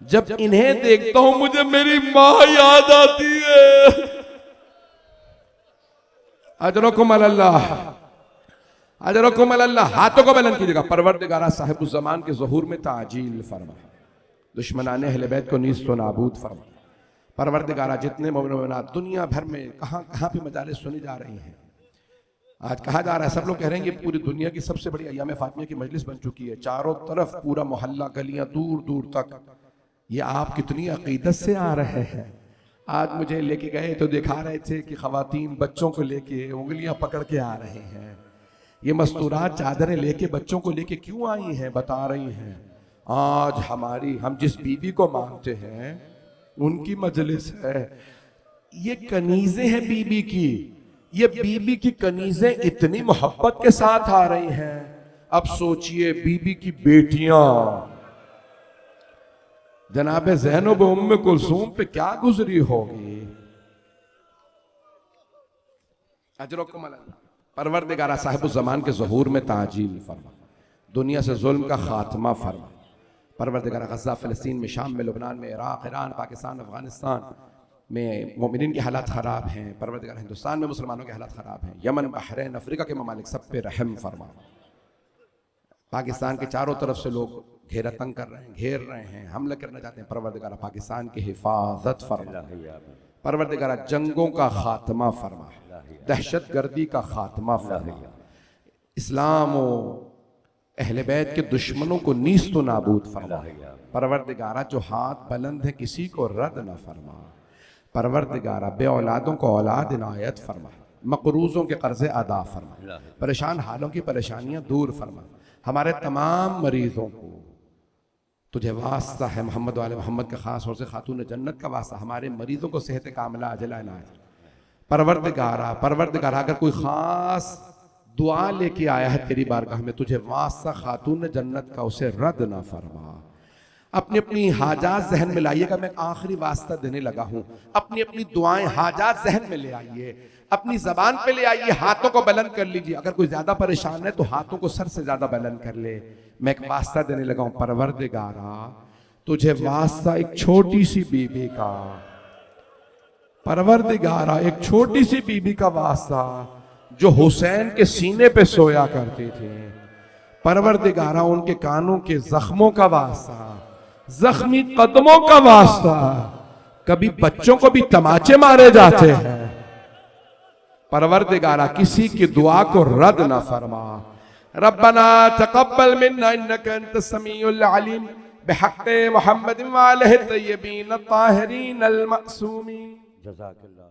जब इन्हें देखता हूं मुझे मेरी मां याद आती है। अजरकुम अल्लाह, अजरकुम अल्लाह। हाथों को बुलंद कीजिएगा। परवरदिगारा साहिब ज़मान के ज़हूर में ताजील फरमा, दुश्मनाने अहले बैत को नीस्त व नाबूद फरमा। परवरदिगारा जितने मोमिनात दुनिया भर में कहां कहां पे मजालिस सुनी जा रही हैं, आज कहा जा रहा है, सब लोग कह रहे हैं कि पूरी दुनिया की सबसे बड़ी अय्याम फातिमा की मजलिस बन चुकी है। चारों तरफ पूरा मोहल्ला, गलियां, दूर दूर तक। ये आप कितनी अकीदत से आ रहे हैं। आज मुझे लेके गए तो दिखा रहे थे कि खवातीन बच्चों को लेके उंगलियां पकड़ के आ रहे हैं। ये मस्तूरात चादरें लेके बच्चों को लेके क्यों आई हैं? बता रही हैं आज हम जिस बीबी को मानते हैं उनकी मजलिस है। ये कनीजें हैं बीबी की, ये बीबी की कनीजें इतनी मोहब्बत के साथ आ रही हैं। अब सोचिए बीबी की बेटियां जनाब ज़ैनब उम्मे कुलसूम पे क्या गुजरी होगी। अजरकुम अल्लाह। परवरदिगारा साहिब ज़मान के ज़हूर में ताजील फरमा, दुनिया से जुल्म का खात्मा फरमा। परवरदिगारा गज़ा, फ़लस्तीन में, शाम में, लुबनान में, इराक़, ईरान, पाकिस्तान, अफगानिस्तान में मोमिनीन की हालात ख़राब हैं। परवरदिगार हिंदुस्तान में मुसलमानों के हालात ख़राब हैं। यमन, बहरैन, अफ्रीका के ममालिक सब पे रहम फरमा। पाकिस्तान के चारों तरफ से लोग घेरा तंग कर रहे हैं, घेर रहे हैं, हमला करना चाहते हैं। परवरदिगारा पाकिस्तान की हिफाजत फरमा। परवरदिगारा जंगों का खात्मा फरमा, दहशत गर्दी का खात्मा फरमा। इस्लाम और अहले बैत के दुश्मनों को नीस्त व नाबूद फरमा। परवरदिगारा जो हाथ बुलंद है किसी को रद्द न फरमा। परवरदिगारा बे औलादों को औलाद इनायत फरमा, मकरूजों के कर्जे अदा फरमा, परेशान हालों की परेशानियां दूर फरमा। हमारे तमाम मरीजों को तुझे वास्ता है मोहम्मद वाले मोहम्मद का खास और से खातून जन्नत का वास्ता, हमारे मरीजों को सेहत कामिला अजला इनायत। परवरदिगारा अगर कोई खास दुआ लेके आया है तेरी बारगाह में, तुझे वास्ता खातून जन्नत का, उसे रद्द ना फरमा। अपनी अपनी हाजात जहन में लाइएगा। मैं आखिरी वास्ता देने लगा हूं। अपनी अपनी दुआएं हाजात जहन में ले आइए, अपनी जबान पे ले आइए, हाथों को बुलंद कर लीजिए। अगर कोई ज्यादा परेशान है तो हाथों को सर से ज्यादा बुलंद कर ले। मैं एक वास्ता देने लगा हूं। परवरदिगारा तुझे वास्ता एक छोटी सी बीबी का, परवरदिगारा एक छोटी सी बीबी का वास्ता जो हुसैन के सीने पे सोया करती थी। परवरदिगारा उनके कानों के जख्मों का वास्ता, जख्मी कदमों का वास्ता, कभी बच्चों को भी तमाचे मारे जाते हैं। परवरदिगारा किसी की दुआ को रद्द ना फरमा। रब्बना तक़ब्बल मिन्ना इन्नका अंतस समीउल अलीम बिहक़्क़ि मुहम्मद व आलिहि तय्यबीन अत्ताहिरीन अल मअसूमीन। जज़ाकल्लाह।